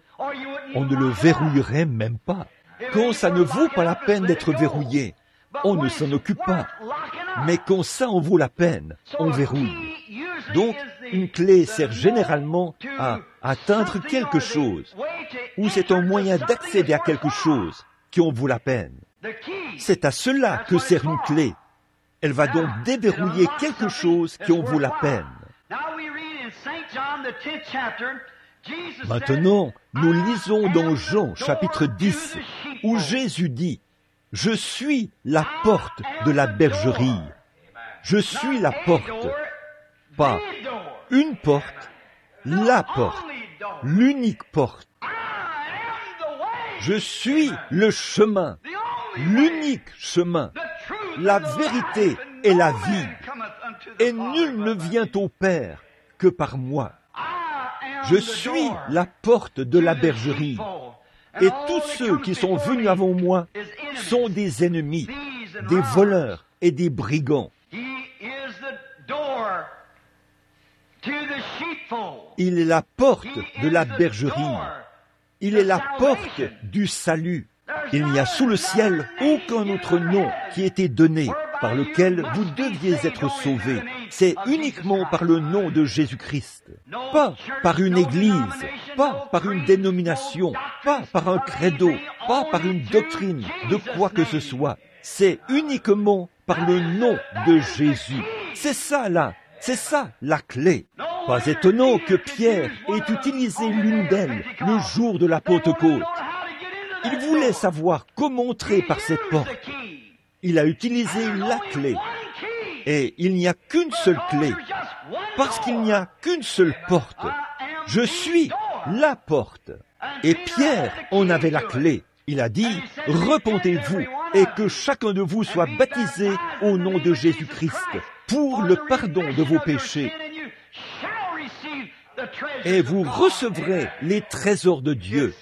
on ne le verrouillerait même pas. Quand ça ne vaut pas la peine d'être verrouillé, on ne s'en occupe pas. Mais quand ça en vaut la peine, on verrouille. Donc, une clé sert généralement à atteindre quelque chose, ou c'est un moyen d'accéder à quelque chose qui en vaut la peine. C'est à cela que sert une clé. Elle va donc déverrouiller quelque chose qui en vaut la peine. Maintenant, nous lisons dans Jean chapitre 10, où Jésus dit, « Je suis la porte de la bergerie. Je suis la porte. » Pas une porte, la porte, l'unique porte. Je suis le chemin, l'unique chemin, la vérité et la vie. Et nul ne vient au Père que par moi. Je suis la porte de la bergerie. Et tous ceux qui sont venus avant moi sont des ennemis, des voleurs et des brigands. Il est la porte de la bergerie. Il est la porte du salut. Il n'y a sous le ciel aucun autre nom qui ait été donné par lequel vous deviez être sauvés. C'est uniquement par le nom de Jésus-Christ. Pas par une église, pas par une dénomination, pas par un credo, pas par une doctrine de quoi que ce soit. C'est uniquement par le nom de Jésus. C'est ça là. C'est ça, la clé. Pas étonnant que Pierre ait utilisé l'une d'elles le jour de la Pentecôte. Il voulait savoir comment entrer par cette porte. Il a utilisé la clé. Et il n'y a qu'une seule clé. Parce qu'il n'y a qu'une seule porte. Je suis la porte. Et Pierre en avait la clé. Il a dit, « Repentez-vous et que chacun de vous soit baptisé au nom de Jésus-Christ pour le pardon de vos péchés. Et vous recevrez les trésors de Dieu. »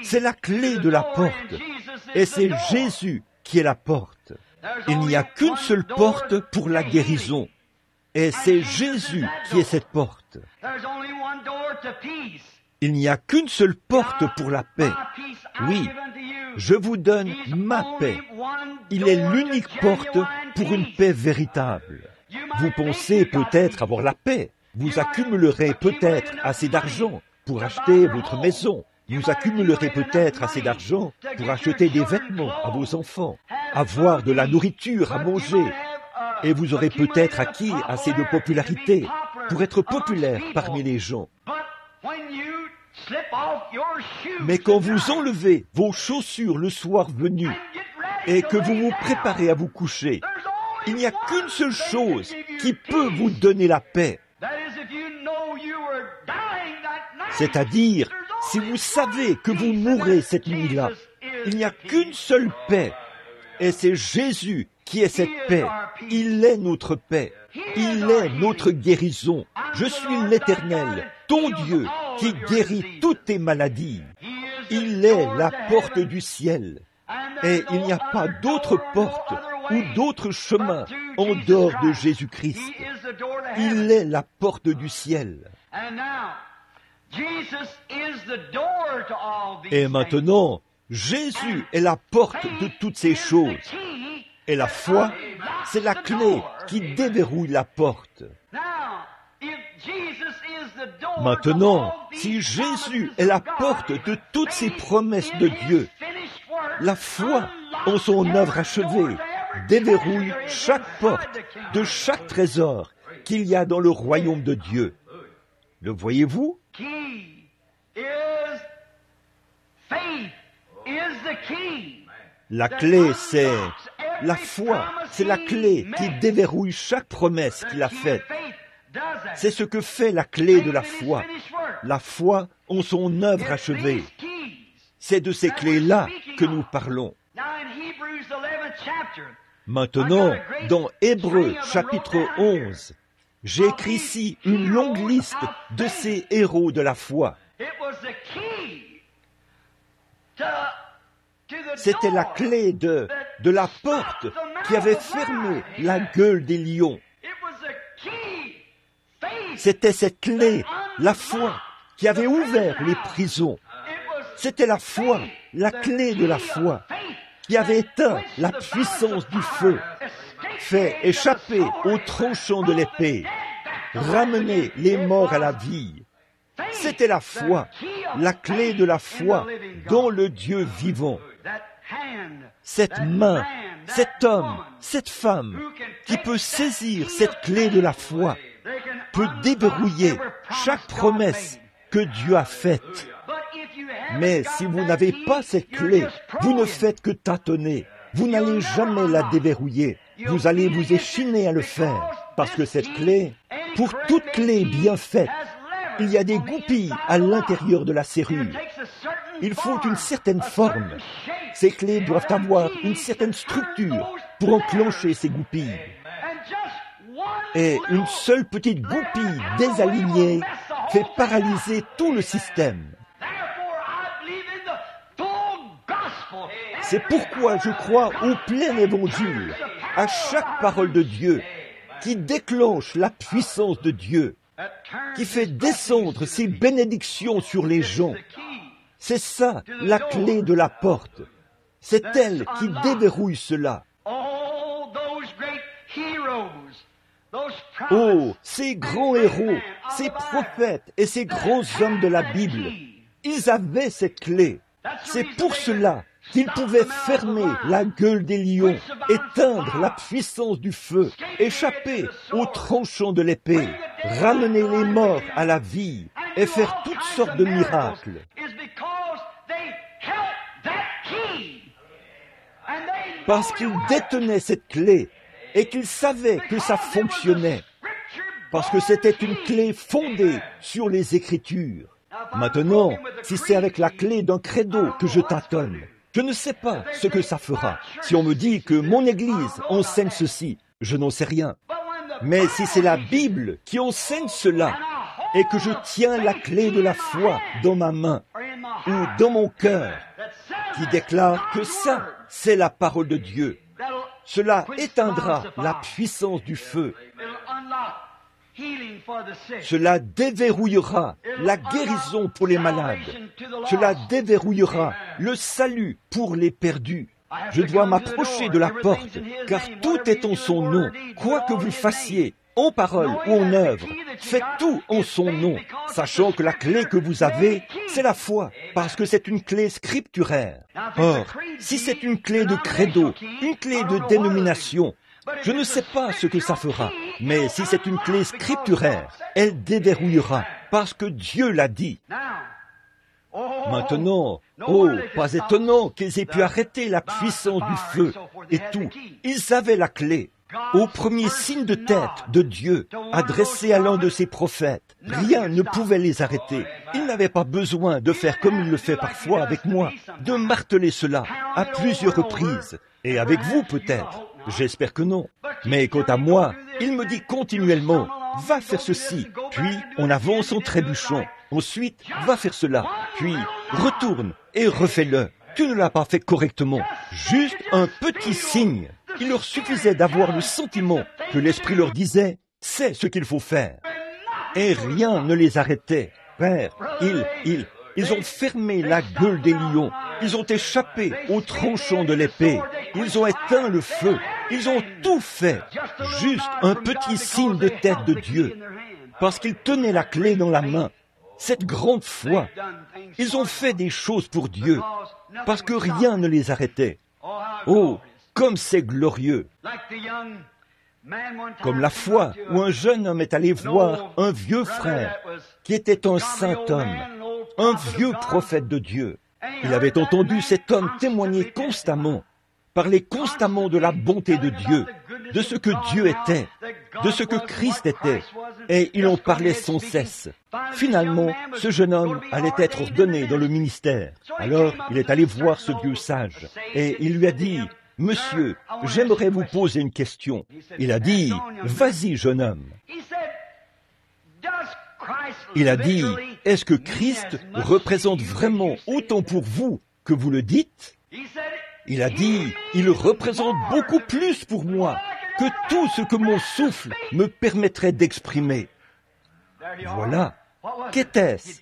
C'est la clé de la porte. Et c'est Jésus qui est la porte. Il n'y a qu'une seule porte pour la guérison. Et c'est Jésus qui est cette porte. Il n'y a qu'une seule porte pour la paix. Oui, je vous donne ma paix. Il est l'unique porte pour une paix véritable. Vous pensez peut-être avoir la paix. Vous accumulerez peut-être assez d'argent pour acheter votre maison. Vous accumulerez peut-être assez d'argent pour acheter des vêtements à vos enfants, avoir de la nourriture à manger. Et vous aurez peut-être acquis assez de popularité pour être populaire parmi les gens. Mais quand vous enlevez vos chaussures le soir venu et que vous vous préparez à vous coucher, il n'y a qu'une seule chose qui peut vous donner la paix. C'est-à-dire, si vous savez que vous mourrez cette nuit-là, il n'y a qu'une seule paix. Et c'est Jésus qui est cette paix. Il est notre paix. Il est notre guérison. Je suis l'Éternel, ton Dieu, qui guérit toutes tes maladies. Il est la porte du ciel. Et il n'y a pas d'autre porte ou d'autre chemin en dehors de Jésus-Christ. Il est la porte du ciel. Et maintenant, Jésus est la porte de toutes ces choses. Et la foi, c'est la clé qui déverrouille la porte. Maintenant, si Jésus est la porte de toutes ces promesses de Dieu, la foi en son œuvre achevée déverrouille chaque porte de chaque trésor qu'il y a dans le royaume de Dieu. Le voyez-vous? La clé, c'est la foi, c'est la clé qui déverrouille chaque promesse qu'il a faite. C'est ce que fait la clé de la foi en son œuvre achevée. C'est de ces clés-là que nous parlons. Maintenant, dans Hébreux chapitre 11, j'ai écrit ici une longue liste de ces héros de la foi. C'était la clé de la porte qui avait fermé la gueule des lions. C'était cette clé, la foi, qui avait ouvert les prisons. C'était la foi, la clé de la foi, qui avait éteint la puissance du feu, fait échapper au tranchant de l'épée, ramené les morts à la vie. C'était la foi, la clé de la foi dans le Dieu vivant. Cette main, cet homme, cette femme qui peut saisir cette clé de la foi, peut déverrouiller chaque promesse que Dieu a faite. Mais si vous n'avez pas cette clé, vous ne faites que tâtonner. Vous n'allez jamais la déverrouiller. Vous allez vous échiner à le faire. Parce que cette clé, pour toute clé bien faite, il y a des goupilles à l'intérieur de la serrure. Il faut une certaine forme. Ces clés doivent avoir une certaine structure pour enclencher ces goupilles. Et une seule petite goupille désalignée fait paralyser tout le système. C'est pourquoi je crois au plein évangile, à chaque parole de Dieu, qui déclenche la puissance de Dieu, qui fait descendre ses bénédictions sur les gens. C'est ça, la clé de la porte. C'est elle qui déverrouille cela. Oh, ces grands héros, ces prophètes et ces grands hommes de la Bible, ils avaient cette clé. C'est pour cela qu'ils pouvaient fermer la gueule des lions, éteindre la puissance du feu, échapper au tranchant de l'épée, ramener les morts à la vie et faire toutes sortes de miracles. Parce qu'ils détenaient cette clé et qu'ils savaient que ça fonctionnait. Parce que c'était une clé fondée sur les Écritures. Maintenant, si c'est avec la clé d'un credo que je tâtonne, je ne sais pas ce que ça fera. Si on me dit que mon Église enseigne ceci, je n'en sais rien. Mais si c'est la Bible qui enseigne cela, et que je tiens la clé de la foi dans ma main, ou dans mon cœur, qui déclare que ça, c'est la parole de Dieu, cela éteindra la puissance du feu. Cela déverrouillera la guérison pour les malades. Cela déverrouillera le salut pour les perdus. Je dois m'approcher de la porte, car tout est en son nom. Quoi que vous fassiez, en parole ou en œuvre, faites tout en son nom, sachant que la clé que vous avez, c'est la foi, parce que c'est une clé scripturaire. Or, si c'est une clé de credo, une clé de dénomination, je ne sais pas ce que ça fera, mais si c'est une clé scripturaire, elle déverrouillera, parce que Dieu l'a dit. Maintenant, oh, pas étonnant qu'ils aient pu arrêter la puissance du feu et tout. Ils avaient la clé. Au premier signe de tête de Dieu, adressé à l'un de ses prophètes, rien ne pouvait les arrêter. Ils n'avaient pas besoin de faire comme il le fait parfois avec moi, de marteler cela à plusieurs reprises. Et avec vous peut-être. J'espère que non. Mais quant à moi, il me dit continuellement, va faire ceci. Puis on avance en trébuchant. Ensuite, va faire cela, puis retourne et refais-le. Tu ne l'as pas fait correctement. Juste un petit signe. Il leur suffisait d'avoir le sentiment que l'Esprit leur disait « c'est ce qu'il faut faire ». Et rien ne les arrêtait. Père, ils ont fermé la gueule des lions. Ils ont échappé au tranchant de l'épée. Ils ont éteint le feu. Ils ont tout fait. Juste un petit signe de tête de Dieu. Parce qu'ils tenaient la clé dans la main. Cette grande foi. Ils ont fait des choses pour Dieu. Parce que rien ne les arrêtait. Oh, comme c'est glorieux. Comme la fois où un jeune homme est allé voir un vieux frère qui était un saint homme, un vieux prophète de Dieu. Il avait entendu cet homme témoigner constamment, parler constamment de la bonté de Dieu, de ce que Dieu était, de ce que Christ était, et il en parlait sans cesse. Finalement, ce jeune homme allait être ordonné dans le ministère. Alors, il est allé voir ce vieux sage, et il lui a dit, « Monsieur, j'aimerais vous poser une question. » Il a dit, « Vas-y, jeune homme. » Il a dit, « Est-ce que Christ représente vraiment autant pour vous que vous le dites ?» Il a dit, « Il représente beaucoup plus pour moi que tout ce que mon souffle me permettrait d'exprimer. » Voilà. Qu'était-ce?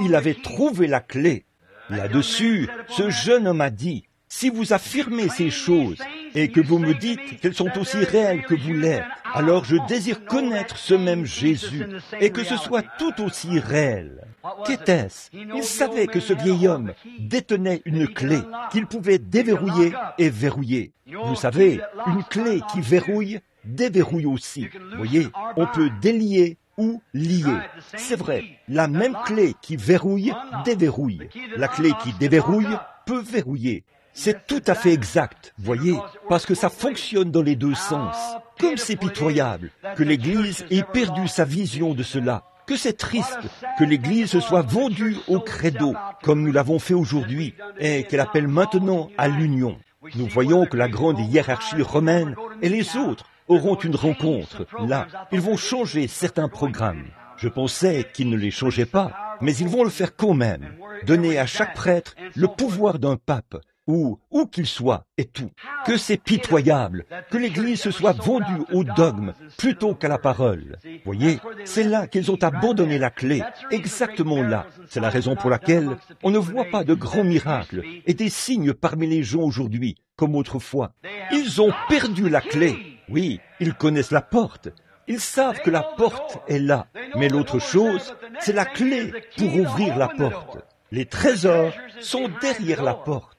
Il avait trouvé la clé. Là-dessus, ce jeune homme a dit, « Si vous affirmez ces choses et que vous me dites qu'elles sont aussi réelles que vous l'êtes, alors je désire connaître ce même Jésus et que ce soit tout aussi réel. » Qu'était-ce? Il savait que ce vieil homme détenait une clé qu'il pouvait déverrouiller et verrouiller. Vous savez, une clé qui verrouille, déverrouille aussi. Voyez, on peut délier ou lier. C'est vrai, la même clé qui verrouille, déverrouille. La clé qui déverrouille peut verrouiller. C'est tout à fait exact, voyez, parce que ça fonctionne dans les deux sens. Comme c'est pitoyable que l'Église ait perdu sa vision de cela, que c'est triste que l'Église se soit vendue au credo, comme nous l'avons fait aujourd'hui, et qu'elle appelle maintenant à l'union. Nous voyons que la grande hiérarchie romaine et les autres auront une rencontre. Là, ils vont changer certains programmes. Je pensais qu'ils ne les changeaient pas, mais ils vont le faire quand même. Donner à chaque prêtre le pouvoir d'un pape, où qu'il soit, et tout. Que c'est pitoyable que l'Église se soit vendue au dogme plutôt qu'à la parole. Voyez, c'est là qu'ils ont abandonné la clé, exactement là. C'est la raison pour laquelle on ne voit pas de grands miracles et des signes parmi les gens aujourd'hui, comme autrefois. Ils ont perdu la clé. Oui, ils connaissent la porte. Ils savent que la porte est là. Mais l'autre chose, c'est la clé pour ouvrir la porte. Les trésors sont derrière la porte.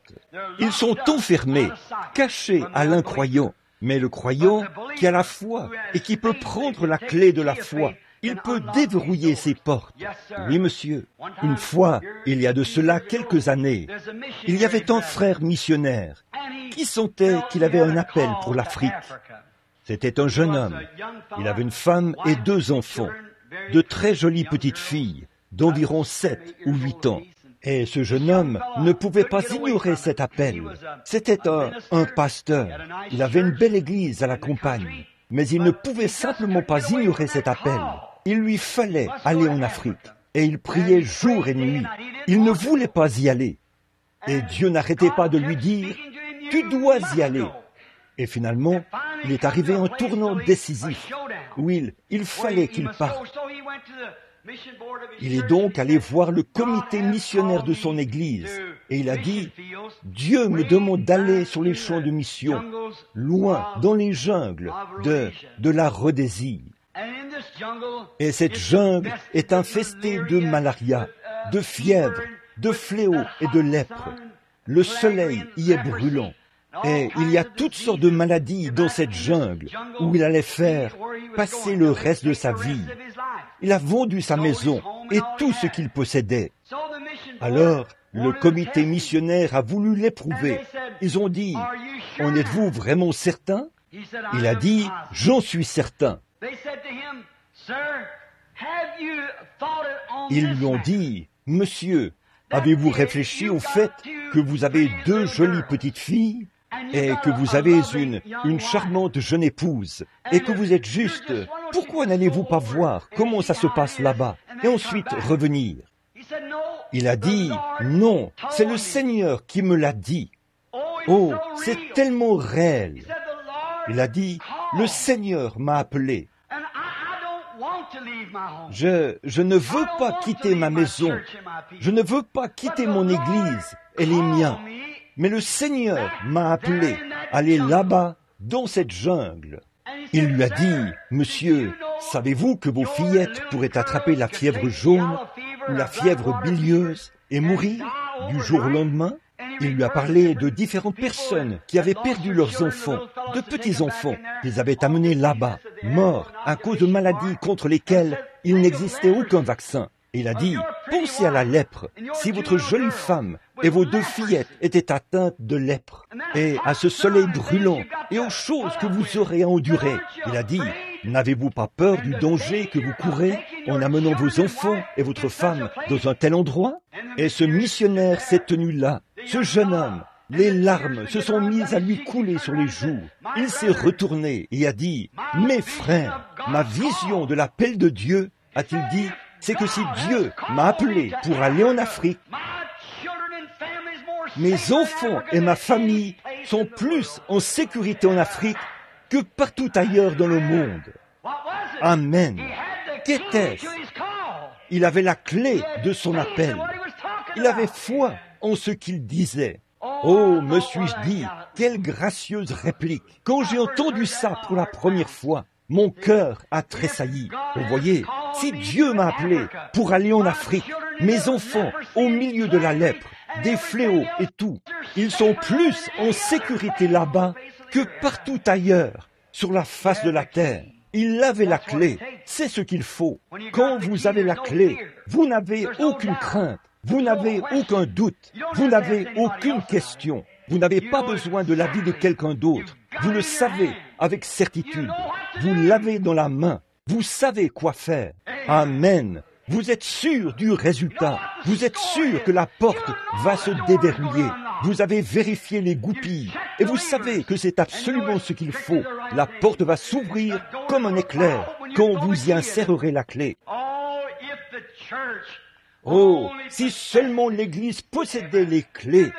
Ils sont enfermés, cachés à l'incroyant. Mais le croyant qui a la foi et qui peut prendre la clé de la foi, il peut déverrouiller ses portes. Oui, monsieur. Une fois, il y a de cela quelques années, il y avait un frère missionnaire qui sentait qu'il avait un appel pour l'Afrique. C'était un jeune homme. Il avait une femme et 2 enfants, de très jolies petites filles, d'environ 7 ou 8 ans. Et ce jeune homme ne pouvait pas ignorer cet appel. C'était un pasteur. Il avait une belle église à la campagne. Mais il ne pouvait simplement pas ignorer cet appel. Il lui fallait aller en Afrique. Et il priait jour et nuit. Il ne voulait pas y aller. Et Dieu n'arrêtait pas de lui dire, « Tu dois y aller. » Et finalement, il est arrivé un tournant décisif où il fallait qu'il parte. Il est donc allé voir le comité missionnaire de son église et il a dit, « Dieu me demande d'aller sur les champs de mission, loin, dans les jungles de la Rhodésie. Et cette jungle est infestée de malaria, de fièvre, de fléaux et de lèpre. Le soleil y est brûlant. Et il y a toutes sortes de maladies dans cette jungle où il allait faire passer le reste de sa vie. Il a vendu sa maison et tout ce qu'il possédait. Alors, le comité missionnaire a voulu l'éprouver. Ils ont dit, « En êtes-vous vraiment certain ?» Il a dit, « J'en suis certain. » Ils lui ont dit, « Monsieur, avez-vous réfléchi au fait que vous avez 2 jolies petites filles et que vous avez une charmante jeune épouse et que vous êtes juste, pourquoi n'allez-vous pas voir comment ça se passe là-bas et ensuite revenir? Il a dit, non, c'est le Seigneur qui me l'a dit. Oh, c'est tellement réel. Il a dit, le Seigneur m'a appelé. Je ne veux pas quitter ma maison. Je ne veux pas quitter mon église et les miens. Mais le Seigneur m'a appelé à aller là-bas, dans cette jungle. Il lui a dit, monsieur, savez-vous que vos fillettes pourraient attraper la fièvre jaune ou la fièvre bilieuse et mourir du jour au lendemain? Il lui a parlé de différentes personnes qui avaient perdu leurs enfants, de petits-enfants qu'ils avaient amenés là-bas, morts à cause de maladies contre lesquelles il n'existait aucun vaccin. Et il a dit, pensez à la lèpre, si votre jolie femme et vos 2 fillettes étaient atteintes de lèpre, et à ce soleil brûlant, et aux choses que vous aurez à endurer. Il a dit, n'avez-vous pas peur du danger que vous courez en amenant vos enfants et votre femme dans un tel endroit? Et ce missionnaire s'est tenu là, ce jeune homme. Les larmes se sont mises à lui couler sur les joues. Il s'est retourné et a dit, mes frères, ma vision de l'appel de Dieu, a-t-il dit, c'est que si Dieu m'a appelé pour aller en Afrique, mes enfants et ma famille sont plus en sécurité en Afrique que partout ailleurs dans le monde. Amen. Qu'était-ce? Il avait la clé de son appel. Il avait foi en ce qu'il disait. Oh, me suis-je dit, quelle gracieuse réplique. Quand j'ai entendu ça pour la première fois, mon cœur a tressailli. Vous voyez, si Dieu m'a appelé pour aller en Afrique, mes enfants, au milieu de la lèpre, des fléaux et tout, ils sont plus en sécurité là-bas que partout ailleurs, sur la face de la terre. Il avait la clé, c'est ce qu'il faut. Quand vous avez la clé, vous n'avez aucune crainte, vous n'avez aucun doute, vous n'avez aucune question. Vous n'avez pas besoin de l'avis de quelqu'un d'autre. Vous le savez avec certitude. Vous l'avez dans la main. Vous savez quoi faire. Amen. Vous êtes sûr du résultat. Vous êtes sûr que la porte va se déverrouiller. Vous avez vérifié les goupilles et vous savez que c'est absolument ce qu'il faut. La porte va s'ouvrir comme un éclair quand vous y insérerez la clé. Oh, si seulement l'Église possédait les clés.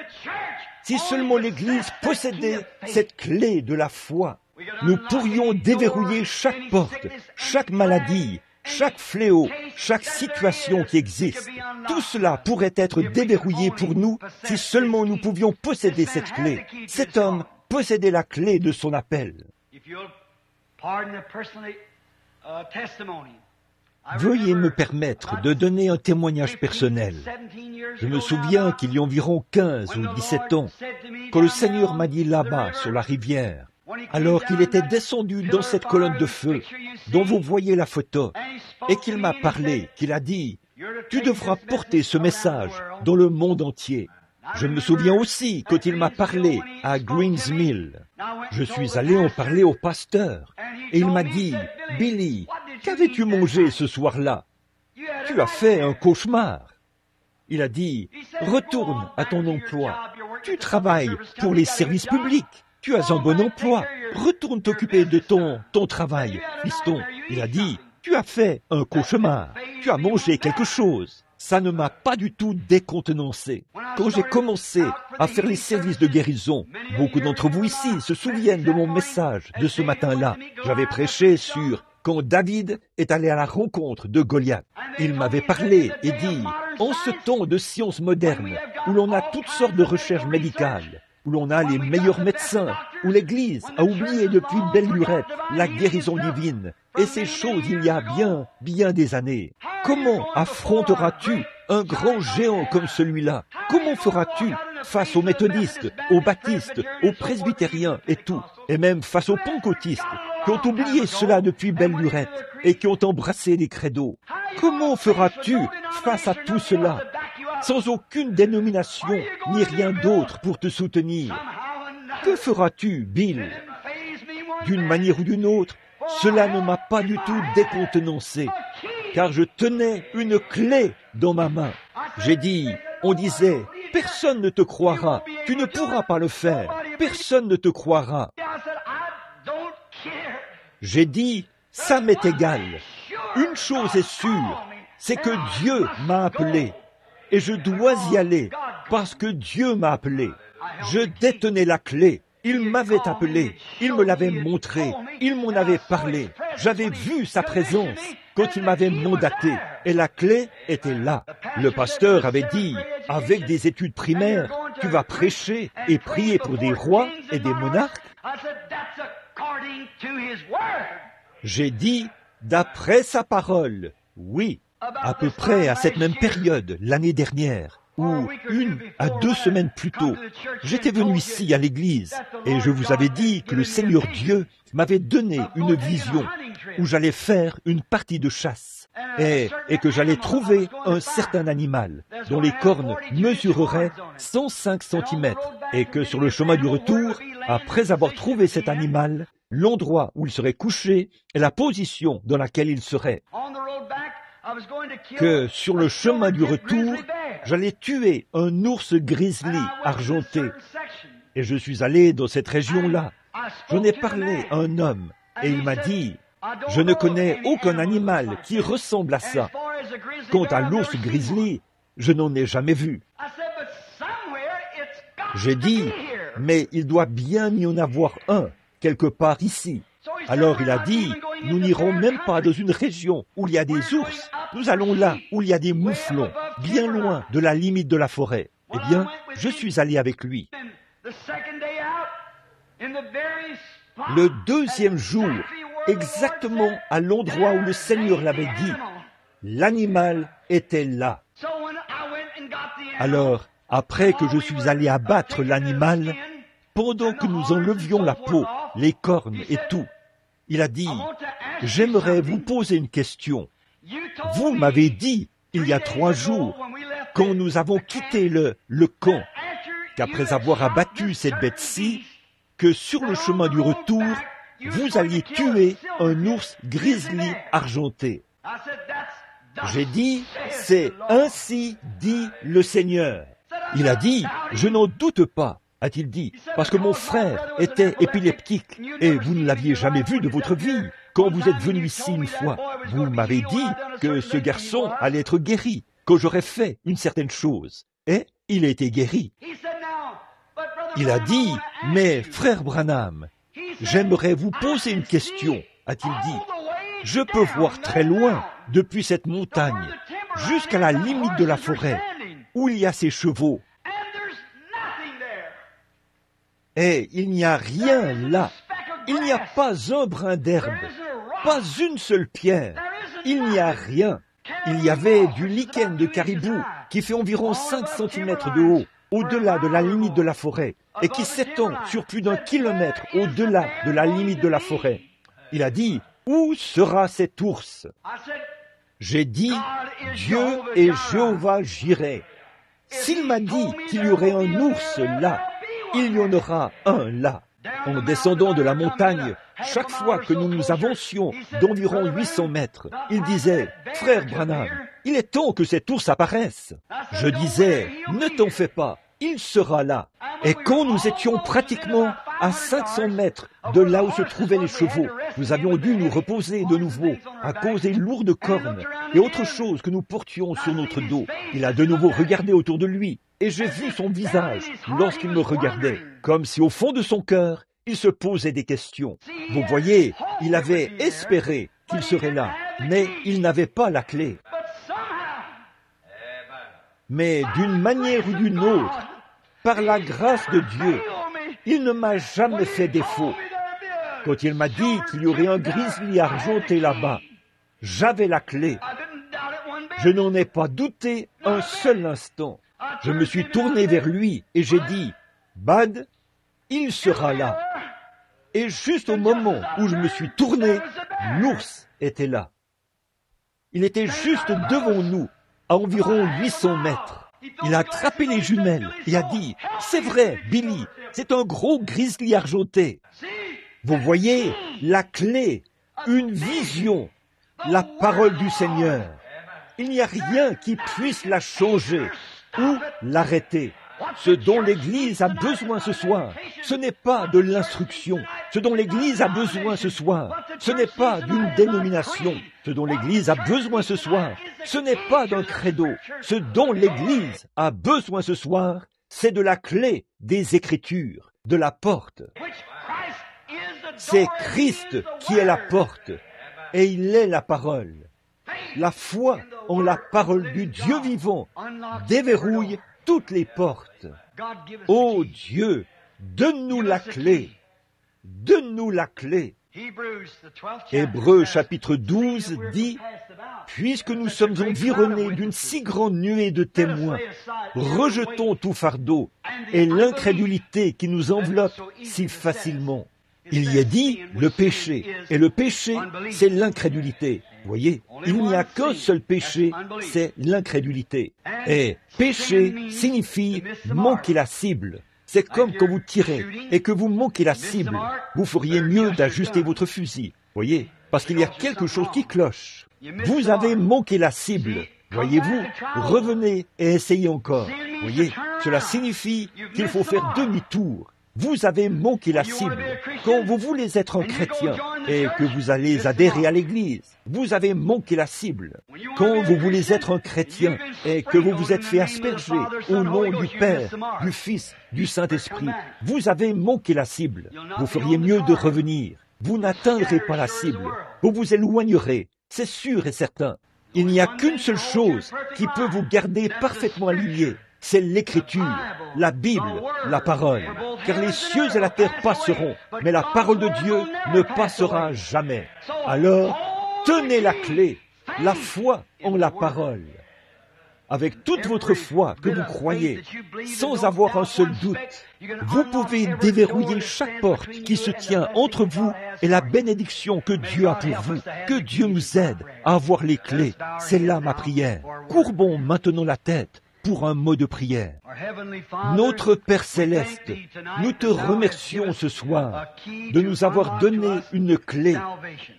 Si seulement l'Église possédait cette clé de la foi, nous pourrions déverrouiller chaque porte, chaque maladie, chaque fléau, chaque situation qui existe. Tout cela pourrait être déverrouillé pour nous si seulement nous pouvions posséder cette clé. Cet homme possédait la clé de son appel. Veuillez me permettre de donner un témoignage personnel. Je me souviens qu'il y a environ 15 ou 17 ans, quand le Seigneur m'a dit là-bas, sur la rivière, alors qu'il était descendu dans cette colonne de feu, dont vous voyez la photo, et qu'il m'a parlé, qu'il a dit, « Tu devras porter ce message dans le monde entier. » Je me souviens aussi quand il m'a parlé à Greens Mill. Je suis allé en parler au pasteur, et il m'a dit, « Billy, qu'avais-tu mangé ce soir-là? Tu as fait un cauchemar. » Il a dit, « Retourne à ton emploi. Tu travailles pour les services publics. Tu as un bon emploi. Retourne t'occuper de ton travail, fiston. » Il a dit, « Tu as fait un cauchemar. Tu as mangé quelque chose. » Ça ne m'a pas du tout décontenancé. Quand j'ai commencé à faire les services de guérison, beaucoup d'entre vous ici se souviennent de mon message de ce matin-là. J'avais prêché sur quand David est allé à la rencontre de Goliath. Il m'avait parlé et dit, en ce temps de sciences modernes, où l'on a toutes sortes de recherches médicales, où l'on a les meilleurs médecins, où l'Église a oublié depuis belle lurette la guérison divine, et ces choses il y a bien des années. Comment affronteras-tu un grand géant comme celui-là? Comment feras-tu face aux méthodistes, aux baptistes, aux presbytériens et tout, et même face aux pentecôtistes, qui ont oublié cela depuis belle lurette et qui ont embrassé les credos? Comment feras-tu face à tout cela, sans aucune dénomination ni rien d'autre pour te soutenir? Que feras-tu, Bill? D'une manière ou d'une autre, cela ne m'a pas du tout décontenancé, car je tenais une clé dans ma main. J'ai dit, on disait, personne ne te croira, tu ne pourras pas le faire, personne ne te croira. J'ai dit, ça m'est égal. Une chose est sûre, c'est que Dieu m'a appelé. et je dois y aller parce que Dieu m'a appelé. Je détenais la clé. Il m'avait appelé, il me l'avait montré, il m'en avait parlé. J'avais vu sa présence quand il m'avait mandaté, et la clé était là. Le pasteur avait dit, avec des études primaires, tu vas prêcher et prier pour des rois et des monarques. J'ai dit, d'après sa parole, oui, à peu près à cette même période, l'année dernière, ou 1 à 2 semaines plus tôt, j'étais venu ici à l'église et je vous avais dit que le Seigneur Dieu m'avait donné une vision où j'allais faire une partie de chasse et que j'allais trouver un certain animal dont les cornes mesureraient 105 cm et que sur le chemin du retour, après avoir trouvé cet animal, l'endroit où il serait couché et la position dans laquelle il serait, que sur le chemin du retour, j'allais tuer un ours grizzly argenté. Et je suis allé dans cette région-là. J'en ai parlé à un homme et il m'a dit, je ne connais aucun animal qui ressemble à ça. Quant à l'ours grizzly, je n'en ai jamais vu. J'ai dit, mais il doit bien y en avoir un, quelque part ici. Alors il a dit, nous n'irons même pas dans une région où il y a des ours. Nous allons là où il y a des mouflons, bien loin de la limite de la forêt. Eh bien, je suis allé avec lui. Le 2e jour, exactement à l'endroit où le Seigneur l'avait dit, l'animal était là. Alors, après que je suis allé abattre l'animal, pendant que nous enlevions la peau, les cornes et tout, il a dit, j'aimerais vous poser une question. Vous m'avez dit, il y a 3 jours, quand nous avons quitté le camp, qu'après avoir abattu cette bête-ci, que sur le chemin du retour, vous alliez tuer un ours grizzly argenté. J'ai dit, c'est ainsi dit le Seigneur. Il a dit, je n'en doute pas, a-t-il dit, parce que mon frère était épileptique et vous ne l'aviez jamais vu de votre vie. Quand vous êtes venu ici une fois, vous m'avez dit que ce garçon allait être guéri, que j'aurais fait une certaine chose. Et il a été guéri. Il a dit, mais frère Branham, j'aimerais vous poser une question, a-t-il dit. Je peux voir très loin, depuis cette montagne, jusqu'à la limite de la forêt, où il y a ces chevaux. Et il n'y a rien là. Il n'y a pas un brin d'herbe, pas une seule pierre. Il n'y a rien. Il y avait du lichen de caribou qui fait environ 5 cm de haut, au-delà de la limite de la forêt, et qui s'étend sur plus d'1 kilomètre au-delà de la limite de la forêt. Il a dit, où sera cet ours? J'ai dit, Dieu est Jéhovah Jireh. S'il m'a dit qu'il y aurait un ours là, il y en aura un là. En descendant de la montagne, chaque fois que nous nous avancions d'environ 800 mètres, il disait, « Frère Branham, il est temps que cet ours apparaisse. » Je disais, « Ne t'en fais pas, il sera là. » Et quand nous étions pratiquement à 500 mètres de là où se trouvaient les chevaux, nous avions dû nous reposer de nouveau à cause des lourdes cornes et autre chose que nous portions sur notre dos. Il a de nouveau regardé autour de lui et j'ai vu son visage lorsqu'il me regardait, comme si au fond de son cœur, il se posait des questions. Vous voyez, il avait espéré qu'il serait là, mais il n'avait pas la clé. Mais d'une manière ou d'une autre, par la grâce de Dieu, il ne m'a jamais fait défaut. Quand il m'a dit qu'il y aurait un grizzly argenté là-bas, j'avais la clé. Je n'en ai pas douté un seul instant. Je me suis tourné vers lui et j'ai dit, « Bud, il sera là. » Et juste au moment où je me suis tourné, l'ours était là. Il était juste devant nous, à environ 800 mètres. Il a attrapé les jumelles et a dit, « C'est vrai, Billy, c'est un gros grizzly argenté. » Vous voyez, la clé, une vision, la parole du Seigneur. Il n'y a rien qui puisse la changer ou l'arrêter. Ce dont l'Église a besoin ce soir, ce n'est pas de l'instruction, Ce dont l'Église a besoin ce soir, ce n'est pas d'une dénomination. Ce dont l'Église a besoin ce soir, ce n'est pas d'un credo. Ce dont l'Église a besoin ce soir, c'est de la clé des Écritures, de la porte. C'est Christ qui est la porte, et il est la parole. La foi en la parole du Dieu vivant déverrouille toutes les portes. Ô Dieu, donne-nous la clé. Donne-nous la clé. Hébreux chapitre 12 dit, « Puisque nous sommes environnés d'une si grande nuée de témoins, rejetons tout fardeau et l'incrédulité qui nous enveloppe si facilement. » Il y est dit le péché, et le péché, c'est l'incrédulité. Voyez, il n'y a qu'un seul péché, c'est l'incrédulité. Et péché signifie manquer la cible. C'est comme quand vous tirez et que vous manquez la cible. Vous feriez mieux d'ajuster votre fusil. Voyez, parce qu'il y a quelque chose qui cloche. Vous avez manqué la cible. Voyez-vous, revenez et essayez encore. Voyez, cela signifie qu'il faut faire demi-tour. Vous avez manqué la cible. Quand vous voulez être un chrétien et que vous allez adhérer à l'Église, vous avez manqué la cible. Quand vous voulez être un chrétien et que vous vous êtes fait asperger au nom du Père, du Fils, du Saint-Esprit, vous avez manqué la cible. Vous feriez mieux de revenir. Vous n'atteindrez pas la cible. Vous vous éloignerez. C'est sûr et certain. Il n'y a qu'une seule chose qui peut vous garder parfaitement alignés. C'est l'Écriture, la Bible, la parole. Car les cieux et la terre passeront, mais la parole de Dieu ne passera jamais. Alors, tenez la clé, la foi en la parole. Avec toute votre foi que vous croyez, sans avoir un seul doute, vous pouvez déverrouiller chaque porte qui se tient entre vous et la bénédiction que Dieu a pour vous. Que Dieu nous aide à avoir les clés. C'est là ma prière. Courbons maintenant la tête pour un mot de prière. Notre Père Céleste, nous te remercions ce soir de nous avoir donné une clé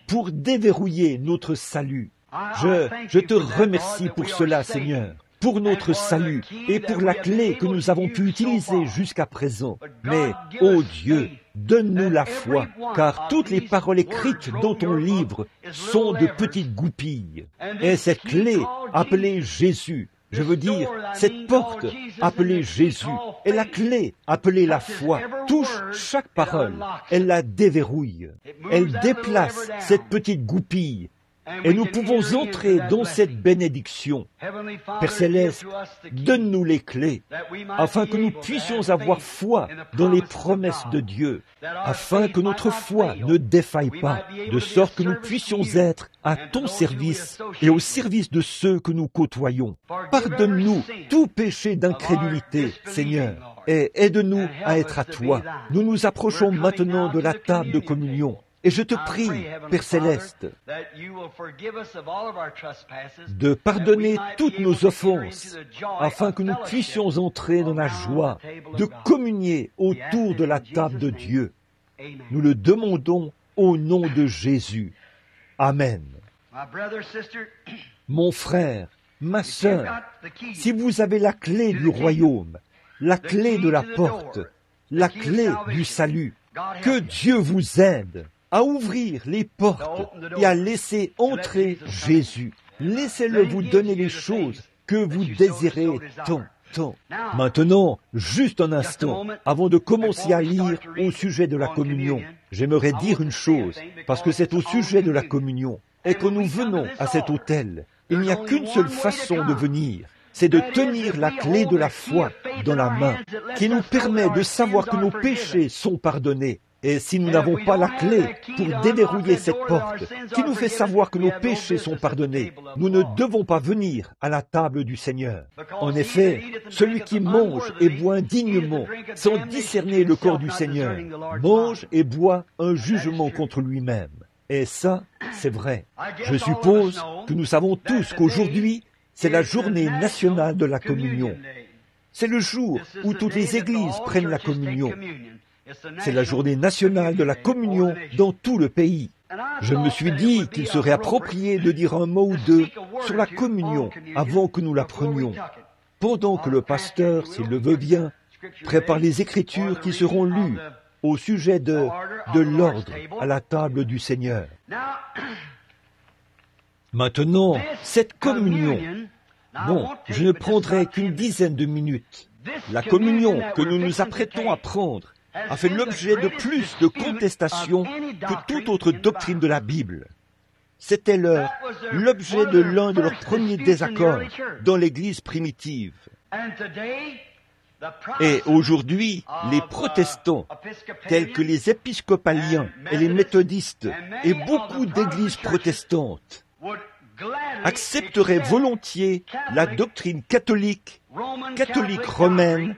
pour déverrouiller notre salut. Je te remercie pour cela, Seigneur, pour notre salut et pour la clé que nous avons pu utiliser jusqu'à présent. Mais, ô Dieu, donne-nous la foi, car toutes les paroles écrites dans ton livre sont de petites goupilles. Et cette clé, appelée Jésus, je veux dire, cette porte appelée Jésus et la clé appelée la foi touche chaque parole. Elle la déverrouille. Elle déplace cette petite goupille et nous pouvons entrer dans cette bénédiction. Père Céleste, donne-nous les clés afin que nous puissions avoir foi dans les promesses de Dieu, afin que notre foi ne défaille pas, de sorte que nous puissions être à ton service et au service de ceux que nous côtoyons. Pardonne-nous tout péché d'incrédulité, Seigneur, et aide-nous à être à toi. Nous nous approchons maintenant de la table de communion. Et je te prie, Père Céleste, de pardonner toutes nos offenses, afin que nous puissions entrer dans la joie de communier autour de la table de Dieu. Nous le demandons au nom de Jésus. Amen. Mon frère, ma sœur, si vous avez la clé du royaume, la clé de la porte, la clé du salut, que Dieu vous aide à ouvrir les portes et à laisser entrer Jésus. Laissez-le vous donner les choses que vous désirez tant. Maintenant, juste un instant, avant de commencer à lire au sujet de la communion, j'aimerais dire une chose, parce que c'est au sujet de la communion, et que nous venons à cet autel. Il n'y a qu'une seule façon de venir, c'est de tenir la clé de la foi dans la main, qui nous permet de savoir que nos péchés sont pardonnés. Et si nous n'avons pas la clé pour déverrouiller cette porte, qui nous fait savoir que nos péchés sont pardonnés, nous ne devons pas venir à la table du Seigneur. En effet, celui qui mange et boit indignement, sans discerner le corps du Seigneur, mange et boit un jugement contre lui-même. Et ça, c'est vrai. Je suppose que nous savons tous qu'aujourd'hui, c'est la journée nationale de la communion. C'est le jour où toutes les églises prennent la communion. C'est la journée nationale de la communion dans tout le pays. Je me suis dit qu'il serait approprié de dire un mot ou deux sur la communion avant que nous la prenions, pendant que le pasteur, s'il le veut bien, prépare les Écritures qui seront lues au sujet de l'ordre à la table du Seigneur. Maintenant, cette communion, bon, je ne prendrai qu'une dizaine de minutes. La communion que nous nous apprêtons à prendre a fait l'objet de plus de contestations que toute autre doctrine de la Bible. C'était l'objet de l'un de leurs premiers désaccords dans l'Église primitive. Et aujourd'hui, les protestants, tels que les épiscopaliens et les méthodistes, et beaucoup d'églises protestantes, accepteraient volontiers la doctrine catholique romaine,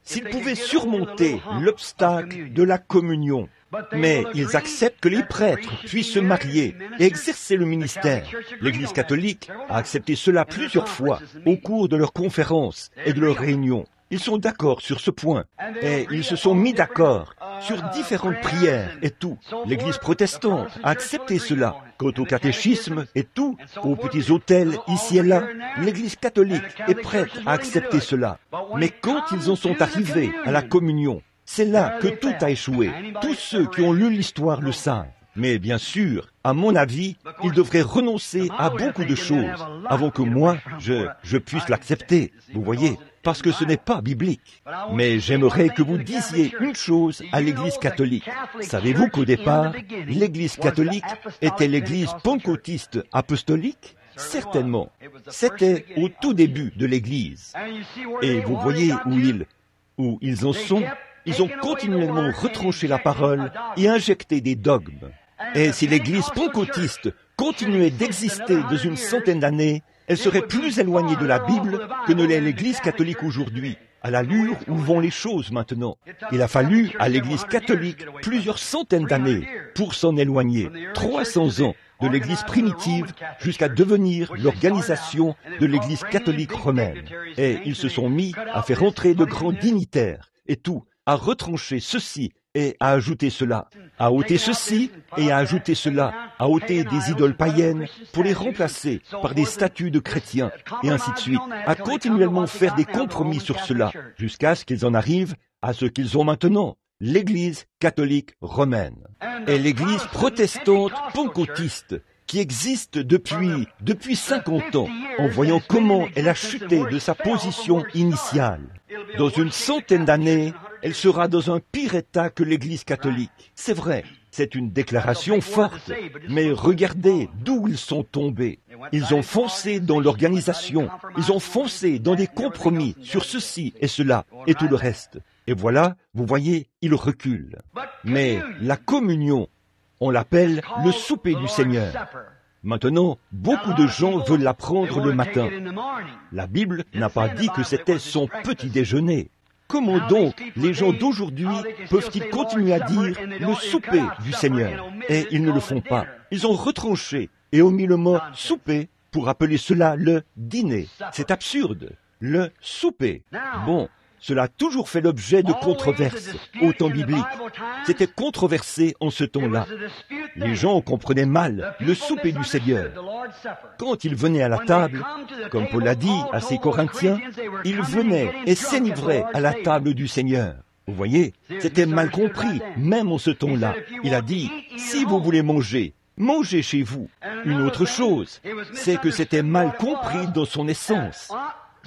s'ils pouvaient surmonter l'obstacle de la communion. Mais ils acceptent que les prêtres puissent se marier et exercer le ministère. L'Église catholique a accepté cela plusieurs fois au cours de leurs conférences et de leurs réunions. Ils sont d'accord sur ce point, et ils se sont mis d'accord sur différentes prières et tout. L'Église protestante a accepté cela. Quant au catéchisme et tout, aux petits autels ici et là, l'Église catholique est prête à accepter cela. Mais quand ils en sont arrivés à la communion, c'est là que tout a échoué. Tous ceux qui ont lu l'histoire le savent. Mais bien sûr, à mon avis, ils devraient renoncer à beaucoup de choses avant que moi, je puisse l'accepter. Vous voyez, parce que ce n'est pas biblique. Mais j'aimerais que vous disiez une chose à l'Église catholique. Savez-vous qu'au départ, l'Église catholique était l'Église pentecôtiste apostolique? Certainement. C'était au tout début de l'Église. Et vous voyez où ils en sont. Ils ont continuellement retranché la parole et injecté des dogmes. Et si l'Église pentecôtiste continuait d'exister dans une centaine d'années, elle serait plus éloignée de la Bible que ne l'est l'Église catholique aujourd'hui, à l'allure où vont les choses maintenant. Il a fallu à l'Église catholique plusieurs centaines d'années pour s'en éloigner, 300 ans de l'Église primitive jusqu'à devenir l'organisation de l'Église catholique romaine. Et ils se sont mis à faire entrer de grands dignitaires et tout, à retrancher ceci et à ajouter cela, à ôter ceci et à ajouter cela, à ôter des idoles païennes pour les remplacer par des statues de chrétiens, et ainsi de suite, à continuellement faire des compromis sur cela, jusqu'à ce qu'ils en arrivent à ce qu'ils ont maintenant, l'Église catholique romaine. Et l'Église protestante pentecôtiste, qui existe depuis 50 ans, en voyant comment elle a chuté de sa position initiale. Dans une centaine d'années, elle sera dans un pire état que l'Église catholique. C'est vrai, c'est une déclaration forte, mais regardez d'où ils sont tombés. Ils ont foncé dans l'organisation, ils ont foncé dans des compromis sur ceci et cela et tout le reste. Et voilà, vous voyez, ils reculent. Mais la communion, on l'appelle le souper du Seigneur. Maintenant, beaucoup de gens veulent la prendre le matin. La Bible n'a pas dit que c'était son petit déjeuner. Comment donc les gens d'aujourd'hui peuvent-ils continuer à dire le souper du Seigneur? Et ils ne le font pas. Ils ont retranché et ont mis le mot souper pour appeler cela le dîner. C'est absurde. Le souper. Bon. Cela a toujours fait l'objet de controverses au temps biblique. C'était controversé en ce temps-là. Les gens comprenaient mal le souper du Seigneur. Quand ils venaient à la table, comme Paul l'a dit à ses Corinthiens, ils venaient et s'enivraient à la table du Seigneur. Vous voyez, c'était mal compris, même en ce temps-là. Il a dit, si vous voulez manger, mangez chez vous. Une autre chose, c'est que c'était mal compris dans son essence.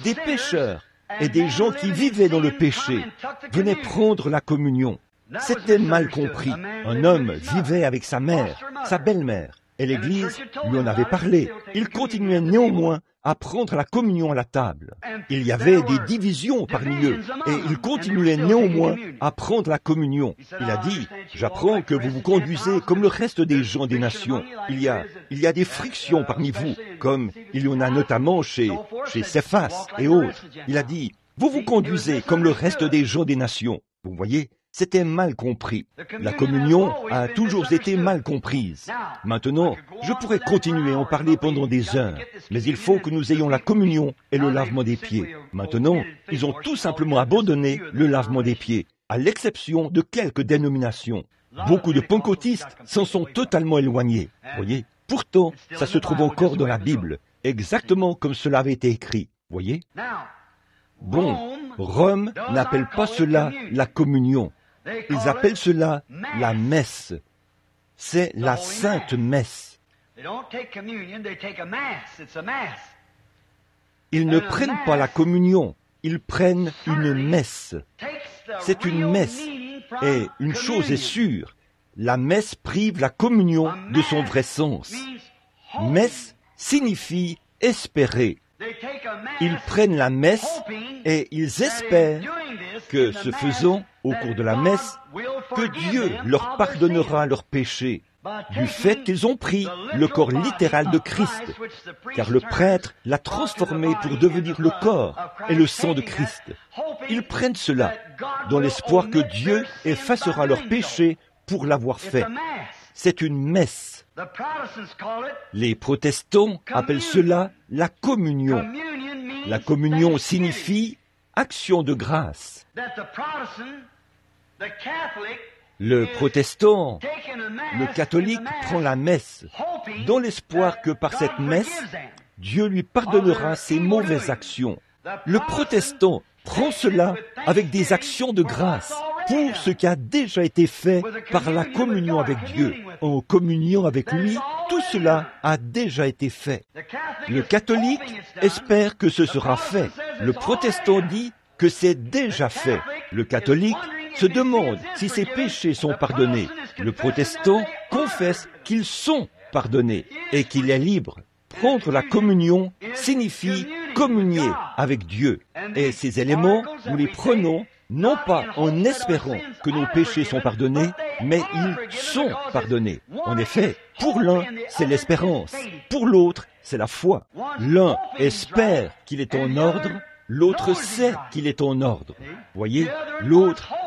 Des pécheurs et des gens qui vivaient dans le péché venaient prendre la communion. C'était mal compris. Un homme vivait avec sa mère, sa belle-mère, et l'Église lui en avait parlé. Il continuait néanmoins à prendre la communion à la table. Il y avait des divisions parmi eux, et ils continuaient néanmoins à prendre la communion. Il a dit, j'apprends que vous vous conduisez comme le reste des gens des nations. Il y a des frictions parmi vous, comme il y en a notamment chez Céphas et autres. Il a dit, vous vous conduisez comme le reste des gens des nations. Vous voyez, c'était mal compris. La communion a toujours été mal comprise. Maintenant, je pourrais continuer à en parler pendant des heures, mais il faut que nous ayons la communion et le lavement des pieds. Maintenant, ils ont tout simplement abandonné le lavement des pieds, à l'exception de quelques dénominations. Beaucoup de pentecôtistes s'en sont totalement éloignés. Voyez, pourtant, ça se trouve encore dans la Bible, exactement comme cela avait été écrit. Voyez? Bon, Rome n'appelle pas cela la communion. Ils appellent cela la messe. C'est la Sainte Messe. Ils ne prennent pas la communion, ils prennent une messe. C'est une messe. Et une chose est sûre, la messe prive la communion de son vrai sens. Messe signifie espérer. Ils prennent la messe et ils espèrent que, ce faisant, au cours de la messe, que Dieu leur pardonnera leurs péchés, du fait qu'ils ont pris le corps littéral de Christ, car le prêtre l'a transformé pour devenir le corps et le sang de Christ. Ils prennent cela dans l'espoir que Dieu effacera leurs péchés pour l'avoir fait. C'est une messe. Les protestants appellent cela la communion. La communion signifie action de grâce. Le protestant, le catholique prend la messe dans l'espoir que par cette messe, Dieu lui pardonnera ses mauvaises actions. Le protestant prend cela avec des actions de grâce pour ce qui a déjà été fait par la communion avec Dieu. En communion avec lui, tout cela a déjà été fait. Le catholique espère que ce sera fait. Le protestant dit que c'est déjà fait. Le catholique se demande si ses péchés sont pardonnés. Le protestant confesse qu'ils sont pardonnés et qu'il est libre. Prendre la communion signifie communier avec Dieu. Et ces éléments, nous les prenons non pas en espérant que nos péchés sont pardonnés, mais ils sont pardonnés. En effet, pour l'un, c'est l'espérance. Pour l'autre, c'est la foi. L'un espère qu'il est en ordre, l'autre sait qu'il est en ordre. Voyez,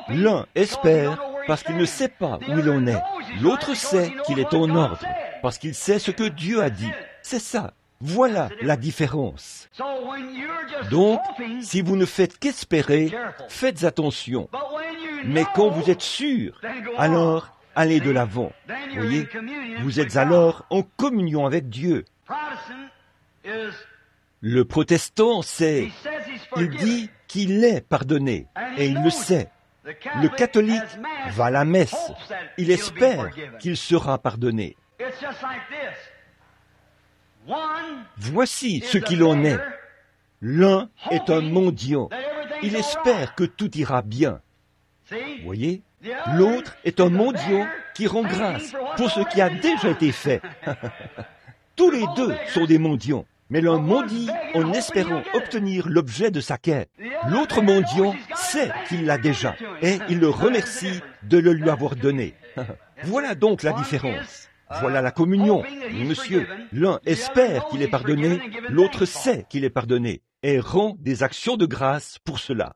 l'un espère parce qu'il ne sait pas où il en est. L'autre sait qu'il est en ordre parce qu'il sait ce que Dieu a dit. C'est ça. Voilà la différence. Donc, si vous ne faites qu'espérer, faites attention. Mais quand vous êtes sûr, alors allez de l'avant. Voyez, vous êtes alors en communion avec Dieu. Le protestant sait, il dit qu'il est pardonné, et il le sait. Le catholique va à la messe, il espère qu'il sera pardonné. Voici ce qu'il en est. L'un est un mendiant. Il espère que tout ira bien. Voyez, l'autre est un mendiant qui rend grâce pour ce qui a déjà été fait. Tous les deux sont des mendiants, mais l'un mendie en espérant obtenir l'objet de sa quête. L'autre mendiant sait qu'il l'a déjà et il le remercie de le lui avoir donné. Voilà donc la différence. Voilà la communion. Monsieur, l'un espère qu'il est pardonné, l'autre sait qu'il est pardonné et rend des actions de grâce pour cela.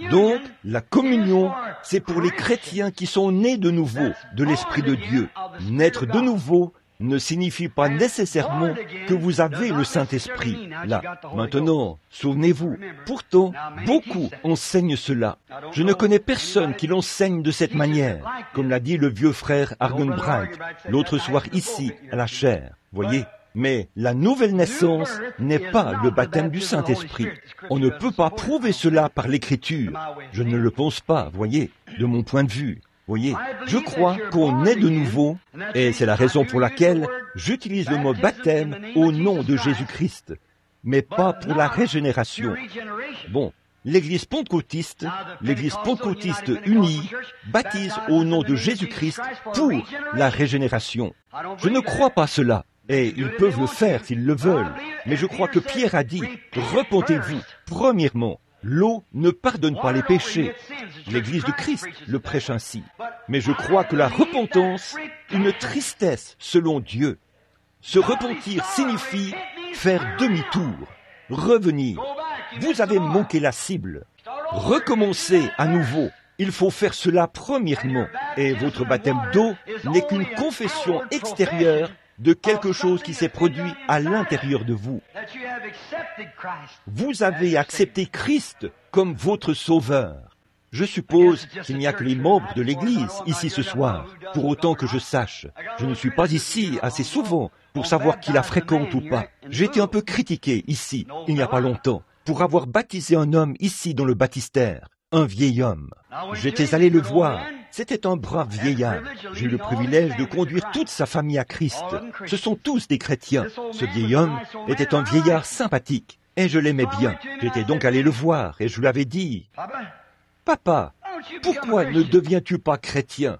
Donc, la communion, c'est pour les chrétiens qui sont nés de nouveau de l'Esprit de Dieu. Naître de nouveau ne signifie pas nécessairement que vous avez le Saint-Esprit. Là, maintenant, souvenez-vous, pourtant, beaucoup enseignent cela. Je ne connais personne qui l'enseigne de cette manière, comme l'a dit le vieux frère Argenbright l'autre soir ici, à la chaire. Voyez, mais la nouvelle naissance n'est pas le baptême du Saint-Esprit. On ne peut pas prouver cela par l'Écriture. Je ne le pense pas, voyez, de mon point de vue. Voyez, je crois qu'on est de nouveau, et c'est la raison pour laquelle j'utilise le mot baptême au nom de Jésus-Christ, mais pas pour la régénération. Bon, l'Église pentecôtiste unie, baptise au nom de Jésus-Christ pour la régénération. Je ne crois pas cela, et ils peuvent le faire s'ils le veulent, mais je crois que Pierre a dit, repentez-vous, premièrement. L'eau ne pardonne pas les péchés. L'Église de Christ le prêche ainsi. Mais je crois que la repentance, une tristesse selon Dieu. Se repentir signifie faire demi-tour, revenir. Vous avez manqué la cible. Recommencer à nouveau. Il faut faire cela premièrement. Et votre baptême d'eau n'est qu'une confession extérieure de quelque chose qui s'est produit à l'intérieur de vous. Vous avez accepté Christ comme votre sauveur. Je suppose qu'il n'y a que les membres de l'Église ici ce soir, pour autant que je sache. Je ne suis pas ici assez souvent pour savoir qui la fréquente ou pas. J'ai été un peu critiqué ici, il n'y a pas longtemps, pour avoir baptisé un homme ici dans le baptistère. un vieil homme. J'étais allé le voir. C'était un brave vieillard. J'ai eu le privilège de conduire toute sa famille à Christ. Ce sont tous des chrétiens. Ce vieil homme était un vieillard sympathique. Et je l'aimais bien. J'étais donc allé le voir et je lui avais dit, « Papa, pourquoi ne deviens-tu pas chrétien ?»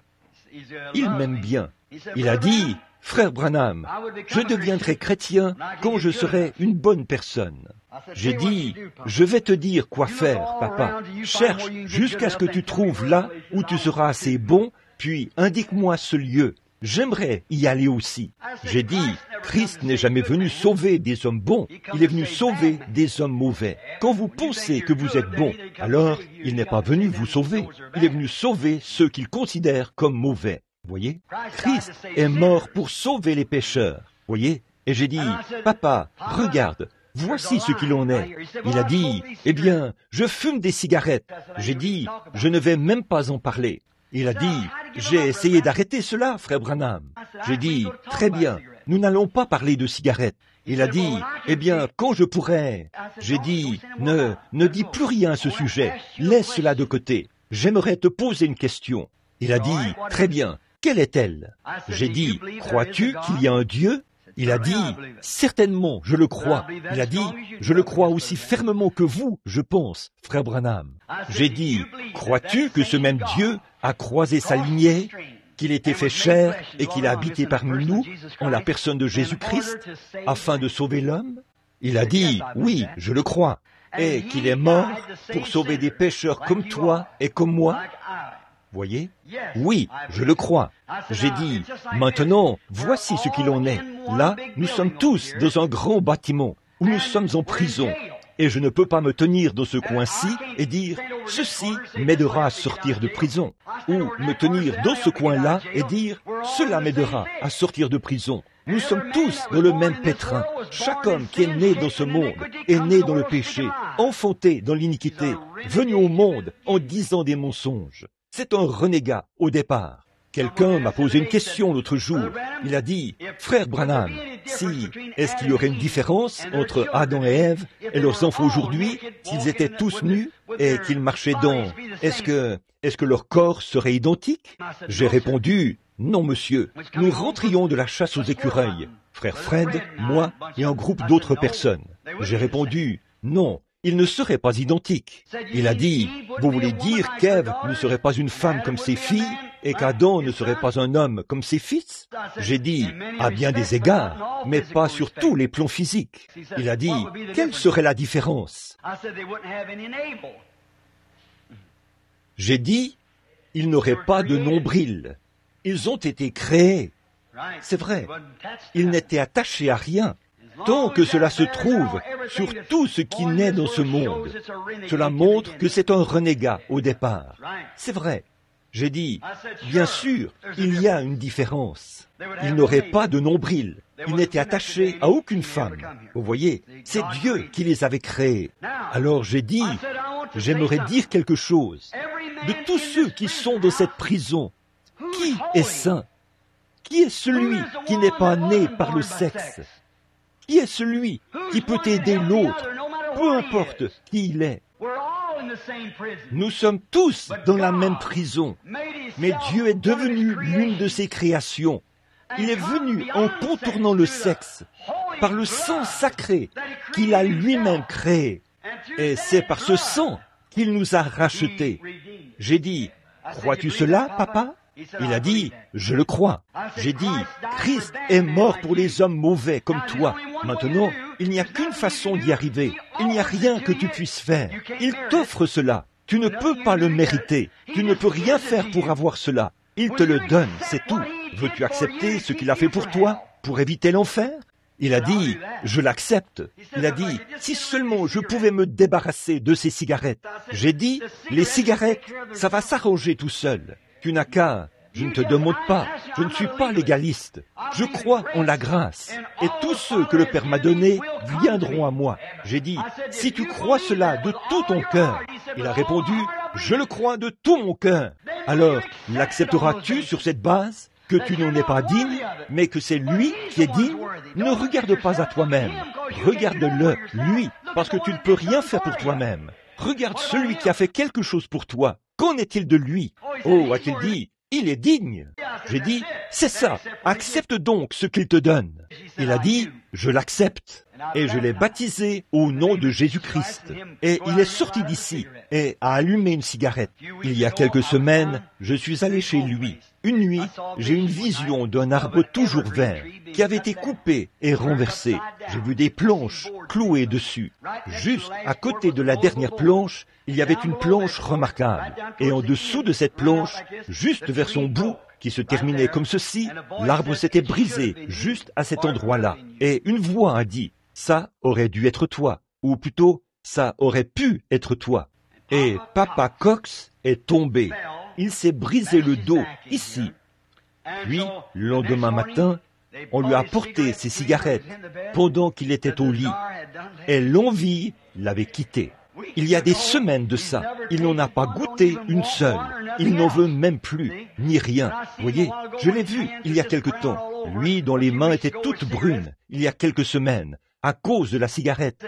Il m'aime bien. Il a dit, « Frère Branham, je deviendrai chrétien quand je serai une bonne personne. » J'ai dit, « Je vais te dire quoi faire, papa. Cherche jusqu'à ce que tu trouves là où tu seras assez bon, puis indique-moi ce lieu. J'aimerais y aller aussi. » J'ai dit, Christ n'est jamais venu sauver des hommes bons, il est venu sauver des hommes mauvais. Quand vous pensez que vous êtes bon, alors il n'est pas venu vous sauver, il est venu sauver ceux qu'il considère comme mauvais. Voyez, Christ est mort pour sauver les pécheurs. Voyez, et j'ai dit, papa, regarde, voici ce qu'il en est. Il a dit, eh bien, je fume des cigarettes. J'ai dit, je ne vais même pas en parler. Il a dit, j'ai essayé d'arrêter cela, frère Branham. J'ai dit, très bien, nous n'allons pas parler de cigarettes. Il a dit, eh bien, quand je pourrai. J'ai dit, ne dis plus rien à ce sujet, laisse cela de côté. J'aimerais te poser une question. Il a dit, très bien, quelle est-elle? J'ai dit, crois-tu qu'il y a un Dieu? Il a dit, certainement, je le crois. Il a dit, je le crois aussi fermement que vous, je pense, frère Branham. J'ai dit, crois-tu que ce même Dieu a croisé sa lignée, qu'il était fait chair et qu'il a habité parmi nous en la personne de Jésus-Christ afin de sauver l'homme? Il a dit, oui, je le crois, et qu'il est mort pour sauver des pécheurs comme toi et comme moi. Voyez? Oui, je le crois. J'ai dit, maintenant, voici ce qu'il en est. Là, nous sommes tous dans un grand bâtiment où nous sommes en prison. Et je ne peux pas me tenir dans ce coin-ci et dire, ceci m'aidera à sortir de prison. Ou me tenir dans ce coin-là et dire, cela m'aidera à sortir de prison. Nous sommes tous dans le même pétrin. Chaque homme qui est né dans ce monde est né dans le péché, enfanté dans l'iniquité, venu au monde en disant des mensonges. C'est un renégat au départ. Quelqu'un m'a posé une question l'autre jour. Il a dit, frère Branham, est-ce qu'il y aurait une différence entre Adam et Ève et leurs enfants aujourd'hui s'ils étaient tous nus et qu'ils marchaient dans... Est-ce que leur corps serait identique? J'ai répondu, non monsieur, nous rentrions de la chasse aux écureuils, frère Fred, moi et un groupe d'autres personnes. J'ai répondu, non. Il ne serait pas identique. Il a dit, vous voulez dire qu'Ève ne serait pas une femme comme ses filles et qu'Adam ne serait pas un homme comme ses fils? J'ai dit, à bien des égards, mais pas sur tous les plans physiques. Il a dit, quelle serait la différence? J'ai dit, ils n'auraient pas de nombril. Ils ont été créés. C'est vrai, ils n'étaient attachés à rien. Tant que cela se trouve sur tout ce qui naît dans ce monde, cela montre que c'est un renégat au départ. C'est vrai. J'ai dit, bien sûr, il y a une différence. Ils n'auraient pas de nombril. Ils n'étaient attachés à aucune femme. Vous voyez, c'est Dieu qui les avait créés. Alors j'ai dit, j'aimerais dire quelque chose. De tous ceux qui sont dans cette prison, qui est saint? Qui est celui qui n'est pas né par le sexe? Qui est celui qui peut aider l'autre, peu importe qui il est? Nous sommes tous dans la même prison, mais Dieu est devenu l'une de ses créations. Il est venu en contournant le sexe, par le sang sacré qu'il a lui-même créé. Et c'est par ce sang qu'il nous a rachetés. J'ai dit, crois-tu cela, papa? Il a dit, je le crois. J'ai dit, Christ est mort pour les hommes mauvais comme toi. Maintenant, il n'y a qu'une façon d'y arriver. Il n'y a rien que tu puisses faire. Il t'offre cela. Tu ne peux pas le mériter. Tu ne peux rien faire pour avoir cela. Il te le donne, c'est tout. Veux-tu accepter ce qu'il a fait pour toi, pour éviter l'enfer? Il a dit, je l'accepte. Il a dit, si seulement je pouvais me débarrasser de ces cigarettes. J'ai dit, les cigarettes, ça va s'arranger tout seul. Tu n'as qu'à, je ne te demande pas, je ne suis pas légaliste. Je crois en la grâce. Et tous ceux que le Père m'a donnés viendront à moi. J'ai dit, si tu crois cela de tout ton cœur. Il a répondu, je le crois de tout mon cœur. Alors, l'accepteras-tu sur cette base? Que tu n'en es pas digne, mais que c'est lui qui est digne? Ne regarde pas à toi-même. Regarde-le, lui, parce que tu ne peux rien faire pour toi-même. regarde celui qui a fait quelque chose pour toi. Qu'en est-il de lui? Oh, a-t-il dit, il est digne. J'ai dit, c'est ça, accepte donc ce qu'il te donne. Il a dit, je l'accepte. Et je l'ai baptisé au nom de Jésus-Christ. Et il est sorti d'ici et a allumé une cigarette. Il y a quelques semaines, je suis allé chez lui. Une nuit, j'ai eu une vision d'un arbre toujours vert qui avait été coupé et renversé. J'ai vu des planches clouées dessus. Juste à côté de la dernière planche, il y avait une planche remarquable. Et en dessous de cette planche, juste vers son bout, qui se terminait comme ceci, l'arbre s'était brisé juste à cet endroit-là. Et une voix a dit, ça aurait dû être toi, ou plutôt, ça aurait pu être toi. Et Papa Cox est tombé. Il s'est brisé le dos, ici. Puis, le lendemain matin, on lui a apporté ses cigarettes pendant qu'il était au lit. Et l'envie l'avait quitté. Il y a des semaines de ça. Il n'en a pas goûté une seule. Il n'en veut même plus, ni rien. Voyez, je l'ai vu il y a quelque temps. Lui, dont les mains étaient toutes brunes, il y a quelques semaines, à cause de la cigarette.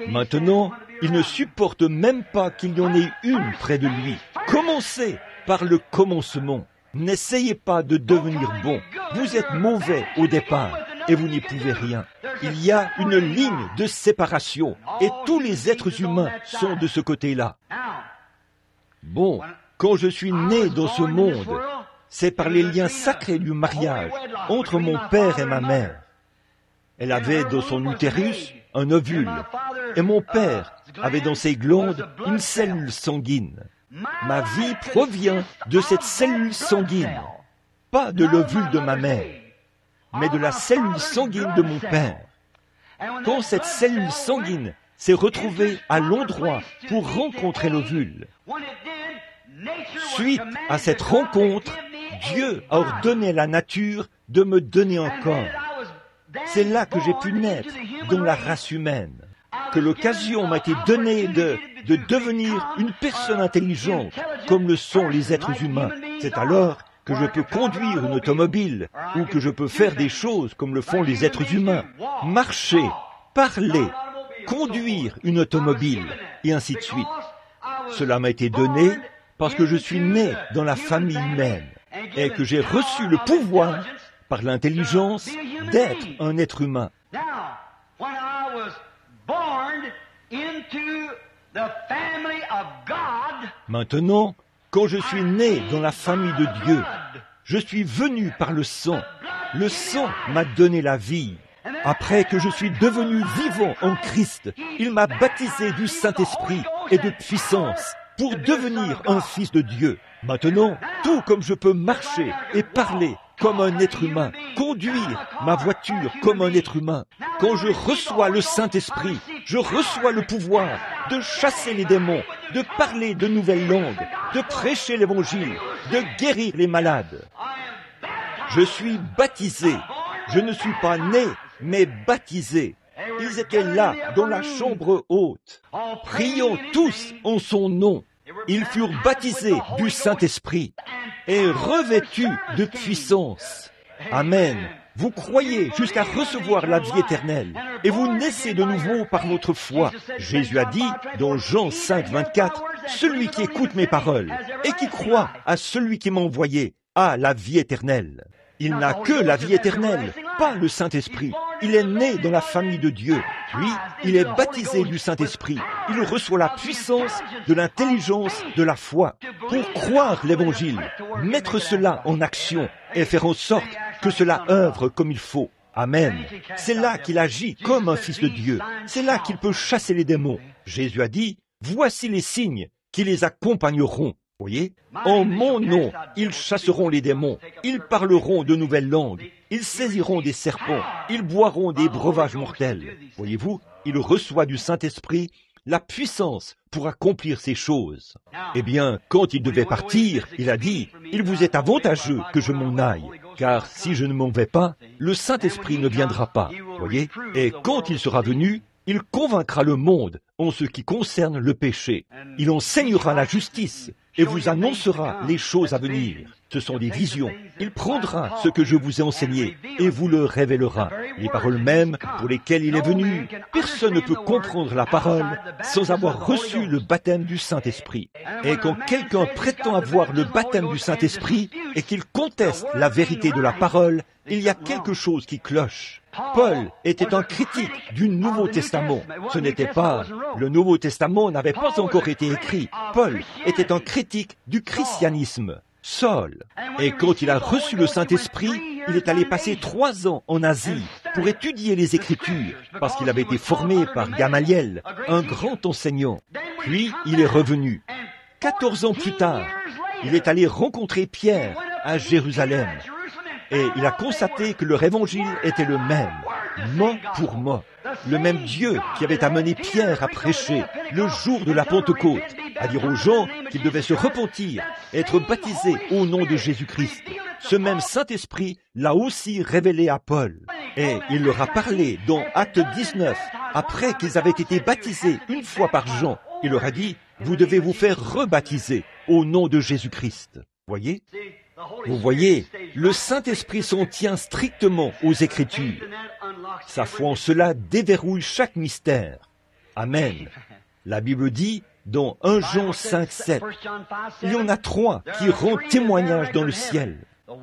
Maintenant, il ne supporte même pas qu'il y en ait une près de lui. Commencez par le commencement. N'essayez pas de devenir bon. Vous êtes mauvais au départ et vous n'y pouvez rien. Il y a une ligne de séparation et tous les êtres humains sont de ce côté-là. Bon, quand je suis né dans ce monde, c'est par les liens sacrés du mariage entre mon père et ma mère. Elle avait dans son utérus un ovule et mon père avait dans ses glandes une cellule sanguine. Ma vie provient de cette cellule sanguine, pas de l'ovule de ma mère, mais de la cellule sanguine de mon père. Quand cette cellule sanguine s'est retrouvée à l'endroit pour rencontrer l'ovule, suite à cette rencontre, Dieu a ordonné à la nature de me donner un corps. C'est là que j'ai pu naître dans la race humaine, que l'occasion m'a été donnée de devenir une personne intelligente, comme le sont les êtres humains. C'est alors que je peux conduire une automobile, ou que je peux faire des choses comme le font les êtres humains. Marcher, parler, conduire une automobile, et ainsi de suite. Cela m'a été donné parce que je suis né dans la famille humaine, et que j'ai reçu le pouvoir, par l'intelligence, d'être un être humain. Maintenant, quand je suis né dans la famille de Dieu, je suis venu par le sang. Le sang m'a donné la vie. Après que je suis devenu vivant en Christ, il m'a baptisé du Saint-Esprit et de puissance pour devenir un fils de Dieu. Maintenant, tout comme je peux marcher et parler comme un être humain, conduire ma voiture comme un être humain, quand je reçois le Saint-Esprit, je reçois le pouvoir de chasser les démons, de parler de nouvelles langues, de prêcher l'Évangile, de guérir les malades. Je suis baptisé. Je ne suis pas né, mais baptisé. Ils étaient là, dans la chambre haute. Prions tous en son nom. Ils furent baptisés du Saint-Esprit et revêtus de puissance. Amen. Vous croyez jusqu'à recevoir la vie éternelle et vous naissez de nouveau par votre foi. Jésus a dit dans Jean 5, 24, « Celui qui écoute mes paroles et qui croit à celui qui m'a envoyé a la vie éternelle. » Il n'a que la vie éternelle, pas le Saint-Esprit. Il est né dans la famille de Dieu. Puis, il est baptisé du Saint-Esprit. Il reçoit la puissance de l'intelligence de la foi pour croire l'Évangile, mettre cela en action et faire en sorte que cela œuvre comme il faut. Amen. C'est là qu'il agit comme un fils de Dieu. C'est là qu'il peut chasser les démons. Jésus a dit, « Voici les signes qui les accompagneront. » Voyez, en mon nom, ils chasseront les démons, ils parleront de nouvelles langues, ils saisiront des serpents, ils boiront des breuvages mortels. Voyez-vous, il reçoit du Saint-Esprit la puissance pour accomplir ces choses. Eh bien, quand il devait partir, il a dit, « Il vous est avantageux que je m'en aille, car si je ne m'en vais pas, le Saint-Esprit ne viendra pas. » Voyez, et quand il sera venu, il convaincra le monde en ce qui concerne le péché. Il enseignera la justice, et vous annoncera les choses à venir. Ce sont des visions. Il prendra ce que je vous ai enseigné et vous le révélera. Les paroles mêmes pour lesquelles il est venu. Personne ne peut comprendre la parole sans avoir reçu le baptême du Saint-Esprit. Et quand quelqu'un prétend avoir le baptême du Saint-Esprit et qu'il conteste la vérité de la parole, il y a quelque chose qui cloche. Paul était un critique du Nouveau Testament. Ce n'était pas... Le Nouveau Testament n'avait pas encore été écrit. Paul était un critique du christianisme. Saul. Et quand il a reçu le Saint-Esprit, il est allé passer 3 ans en Asie pour étudier les Écritures, parce qu'il avait été formé par Gamaliel, un grand enseignant. Puis il est revenu. 14 ans plus tard, il est allé rencontrer Pierre à Jérusalem. Et il a constaté que leur évangile était le même, mot pour mot. Le même Dieu qui avait amené Pierre à prêcher le jour de la Pentecôte, à dire aux gens qu'ils devaient se repentir, être baptisés au nom de Jésus-Christ. Ce même Saint-Esprit l'a aussi révélé à Paul. Et il leur a parlé dans Acte 19, après qu'ils avaient été baptisés une fois par Jean. Il leur a dit, vous devez vous faire rebaptiser au nom de Jésus-Christ. Voyez ? Vous voyez, le Saint-Esprit s'en tient strictement aux Écritures. Sa foi en cela déverrouille chaque mystère. Amen. La Bible dit, dans 1 Jean 5, 7, il y en a 3 qui rendent témoignage dans le ciel.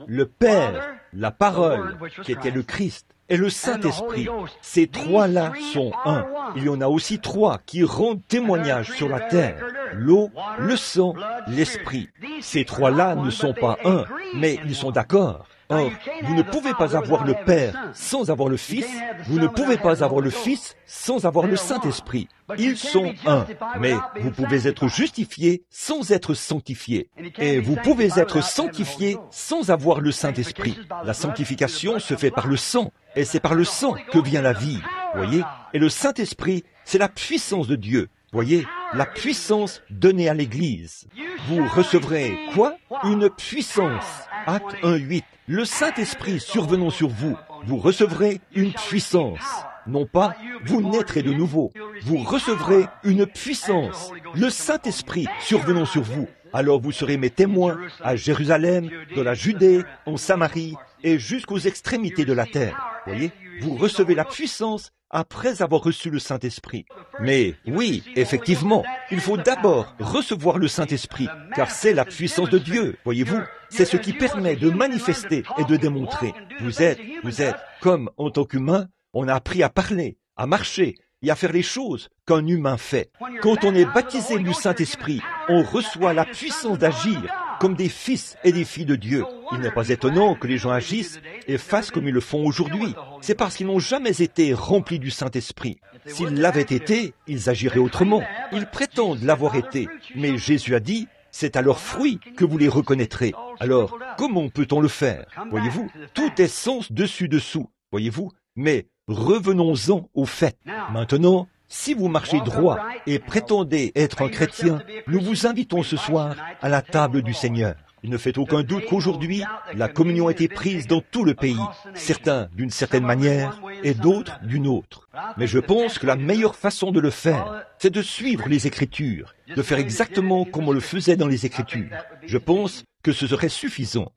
Le Père, la Parole, qui était le Christ, et le Saint-Esprit. Ces 3-là sont un. Il y en a aussi 3 qui rendent témoignage sur la terre. L'eau, le sang, l'esprit. Ces 3-là ne sont pas un, mais ils sont d'accord. Or, vous ne pouvez pas avoir le Père sans avoir le Fils, vous ne pouvez pas avoir le Fils sans avoir le Saint-Esprit. Ils sont un, mais vous pouvez être justifié sans être sanctifié. Et vous pouvez être sanctifié sans avoir le Saint-Esprit. La sanctification se fait par le sang, et c'est par le sang que vient la vie. Voyez ? Et le Saint-Esprit, c'est la puissance de Dieu. Voyez, la puissance donnée à l'Église. Vous recevrez quoi ? Une puissance. Acte 1:8. Le Saint-Esprit survenant sur vous, vous recevrez une puissance. Non pas, vous naîtrez de nouveau. Vous recevrez une puissance. Le Saint-Esprit survenant sur vous. Alors vous serez mes témoins à Jérusalem, dans la Judée, en Samarie et jusqu'aux extrémités de la terre. Voyez, vous recevez la puissance après avoir reçu le Saint-Esprit. Mais oui, effectivement, il faut d'abord recevoir le Saint-Esprit, car c'est la puissance de Dieu, voyez-vous. C'est ce qui permet de manifester et de démontrer. Vous êtes, comme en tant qu'humain, on a appris à parler, à marcher et à faire les choses qu'un humain fait. Quand on est baptisé du Saint-Esprit, on reçoit la puissance d'agir comme des fils et des filles de Dieu. Il n'est pas étonnant que les gens agissent et fassent comme ils le font aujourd'hui. C'est parce qu'ils n'ont jamais été remplis du Saint-Esprit. S'ils l'avaient été, ils agiraient autrement. Ils prétendent l'avoir été. Mais Jésus a dit, c'est à leurs fruits que vous les reconnaîtrez. Alors, comment peut-on le faire? Voyez-vous, tout est sens dessus-dessous. Voyez-vous, mais revenons-en au fait. Maintenant, si vous marchez droit et prétendez être un chrétien, nous vous invitons ce soir à la table du Seigneur. Il ne fait aucun doute qu'aujourd'hui, la communion a été prise dans tout le pays, certains d'une certaine manière et d'autres d'une autre. Mais je pense que la meilleure façon de le faire, c'est de suivre les Écritures, de faire exactement comme on le faisait dans les Écritures. Je pense que ce serait suffisant.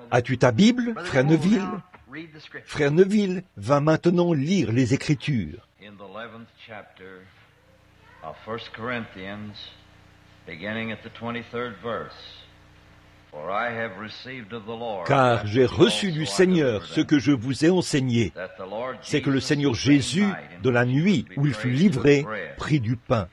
As-tu ta Bible, frère Neville? Frère Neville va maintenant lire les Écritures. In the 11th chapter of 1 Corinthians, beginning at the 23rd verse. For I have received of the Lord, Car j'ai reçu du Seigneur ce que je vous ai enseigné, c'est que le Seigneur Jésus, dans la nuit où il fut livré, prit du pain,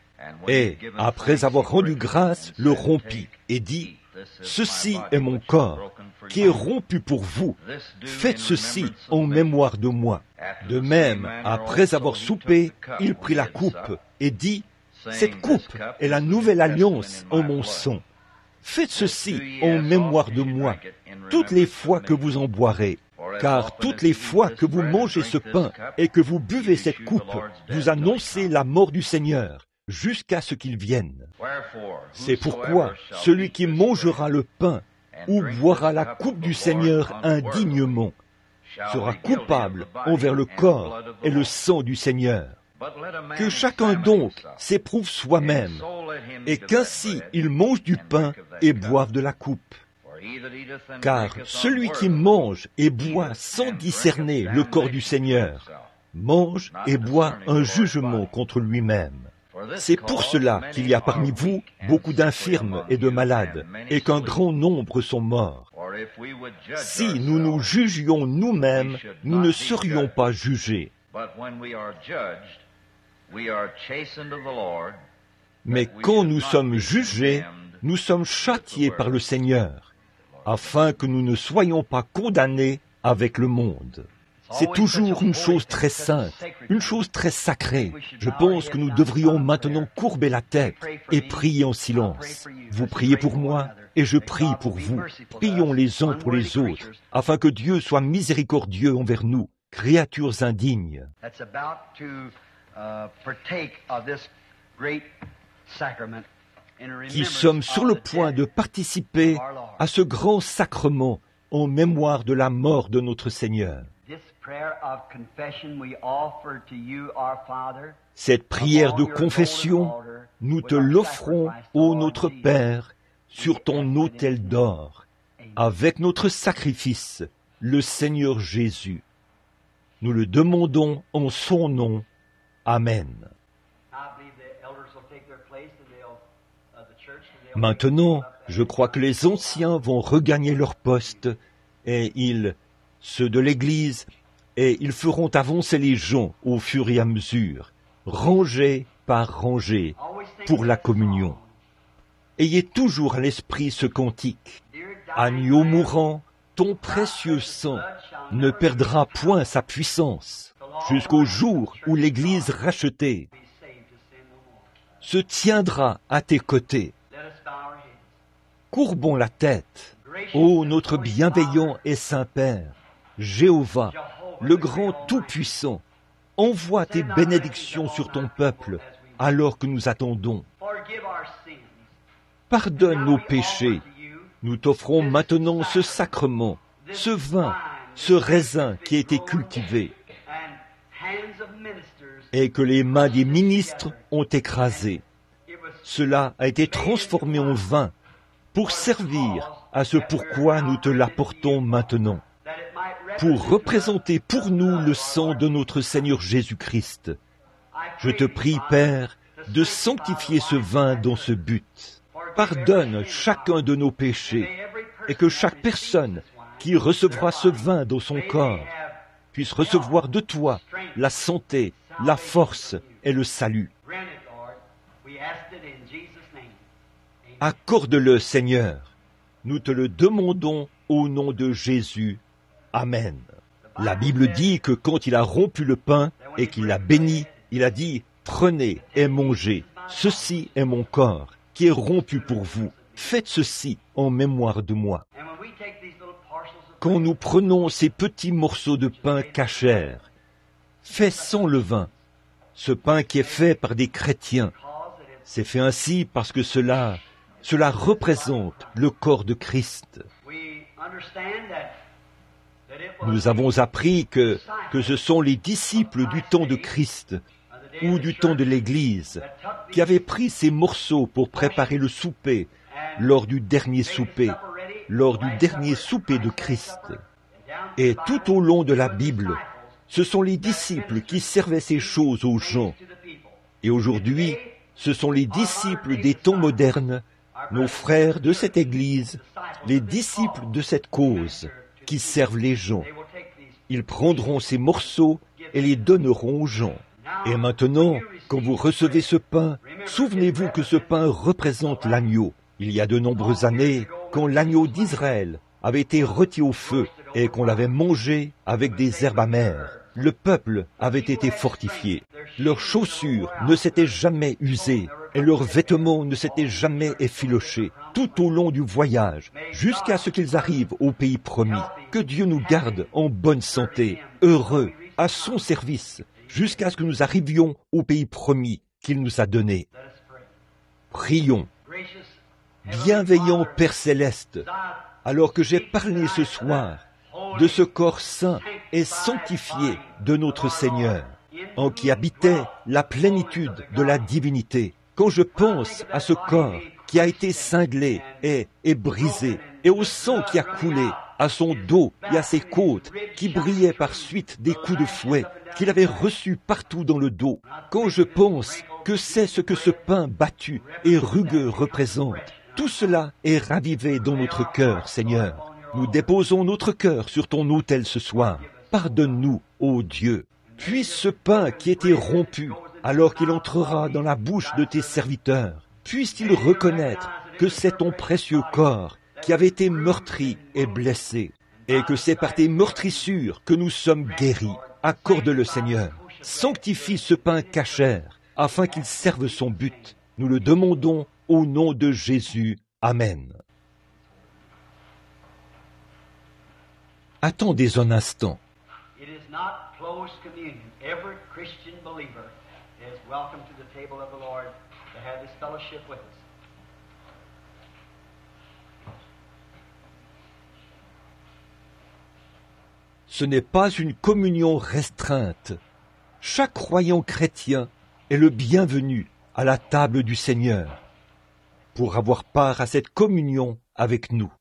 et, après avoir rendu grâce, le rompit, et dit, « Ceci est mon corps, qui est rompu pour vous. Faites ceci en mémoire de moi. » De même, après avoir soupé, il prit la coupe, et dit, « Cette coupe est la nouvelle alliance en mon sang. Faites ceci en mémoire de moi, toutes les fois que vous en boirez. Car toutes les fois que vous mangez ce pain et que vous buvez cette coupe, vous annoncez la mort du Seigneur, jusqu'à ce qu'il vienne. C'est pourquoi celui qui mangera le pain ou boira la coupe du Seigneur indignement sera coupable envers le corps et le sang du Seigneur. Que chacun donc s'éprouve soi-même, et qu'ainsi ils mangent du pain et boivent de la coupe. Car celui qui mange et boit sans discerner le corps du Seigneur mange et boit un jugement contre lui-même. C'est pour cela qu'il y a parmi vous beaucoup d'infirmes et de malades, et qu'un grand nombre sont morts. Si nous nous jugions nous-mêmes, nous ne serions pas jugés. Mais quand nous sommes jugés, nous sommes châtiés par le Seigneur, afin que nous ne soyons pas condamnés avec le monde. C'est toujours une chose très sainte, une chose très sacrée. Je pense que nous devrions maintenant courber la tête et prier en silence. Vous priez pour moi et je prie pour vous. Prions les uns pour les autres, afin que Dieu soit miséricordieux envers nous, créatures indignes. Qui sommes sur le point de participer à ce grand sacrement en mémoire de la mort de notre Seigneur. Cette prière de confession, nous te l'offrons, ô notre Père, sur ton autel d'or, avec notre sacrifice, le Seigneur Jésus. Nous le demandons en son nom. Amen. Maintenant, je crois que les anciens vont regagner leur poste, et ceux de l'Église, et ils feront avancer les gens au fur et à mesure, rangée par rangée, pour la communion. Ayez toujours à l'esprit ce cantique. Agneau mourant, ton précieux sang ne perdra point sa puissance, jusqu'au jour où l'Église rachetée se tiendra à tes côtés. Courbons la tête, ô notre bienveillant et saint Père, Jéhovah, le grand Tout-Puissant, envoie tes bénédictions sur ton peuple alors que nous attendons. Pardonne nos péchés. Nous t'offrons maintenant ce sacrement, ce vin, ce raisin qui a été cultivé et que les mains des ministres ont écrasé. Cela a été transformé en vin pour servir à ce pourquoi nous te l'apportons maintenant, pour représenter pour nous le sang de notre Seigneur Jésus-Christ. Je te prie, Père, de sanctifier ce vin dans ce but. Pardonne chacun de nos péchés et que chaque personne qui recevra ce vin dans son corps puisse recevoir de toi la santé, la force et le salut. Accorde-le, Seigneur. Nous te le demandons au nom de Jésus. Amen. La Bible dit que quand il a rompu le pain et qu'il l'a béni, il a dit « Prenez et mangez, ceci est mon corps qui est rompu pour vous. Faites ceci en mémoire de moi. » Quand nous prenons ces petits morceaux de pain cachère, fait sans levain, ce pain qui est fait par des chrétiens, c'est fait ainsi parce que cela représente le corps de Christ. Nous avons appris que ce sont les disciples du temps de Christ ou du temps de l'Église qui avaient pris ces morceaux pour préparer le souper lors du dernier souper de Christ. Et tout au long de la Bible, ce sont les disciples qui servaient ces choses aux gens. Et aujourd'hui, ce sont les disciples des temps modernes, nos frères de cette Église, les disciples de cette cause, qui servent les gens. Ils prendront ces morceaux et les donneront aux gens. Et maintenant, quand vous recevez ce pain, souvenez-vous que ce pain représente l'agneau. Il y a de nombreuses années, quand l'agneau d'Israël avait été rôti au feu et qu'on l'avait mangé avec des herbes amères, le peuple avait été fortifié. Leurs chaussures ne s'étaient jamais usées et leurs vêtements ne s'étaient jamais effilochés tout au long du voyage, jusqu'à ce qu'ils arrivent au pays promis. Que Dieu nous garde en bonne santé, heureux, à son service, jusqu'à ce que nous arrivions au pays promis qu'il nous a donné. Prions. Bienveillant Père Céleste, alors que j'ai parlé ce soir de ce corps saint et sanctifié de notre Seigneur, en qui habitait la plénitude de la divinité, Quand je pense à ce corps qui a été cinglé et brisé, et au sang qui a coulé, à son dos et à ses côtes, qui brillaient par suite des coups de fouet qu'il avait reçus partout dans le dos, quand je pense que c'est ce que ce pain battu et rugueux représente, tout cela est ravivé dans notre cœur, Seigneur. Nous déposons notre cœur sur ton autel ce soir. Pardonne-nous, ô Dieu. Puisse ce pain qui était rompu, alors qu'il entrera dans la bouche de tes serviteurs, puisse-t-il reconnaître que c'est ton précieux corps qui avait été meurtri et blessé, et que c'est par tes meurtrissures que nous sommes guéris. Accorde-le, Seigneur. Sanctifie ce pain cachère, afin qu'il serve son but. Nous le demandons au nom de Jésus. Amen. Attendez un instant. It is not closed communion. Every Christian believer is welcome to the table of the Lord to have this fellowship with us. Ce n'est pas une communion restreinte. Chaque croyant chrétien est le bienvenu à la table du Seigneur pour avoir part à cette communion avec nous.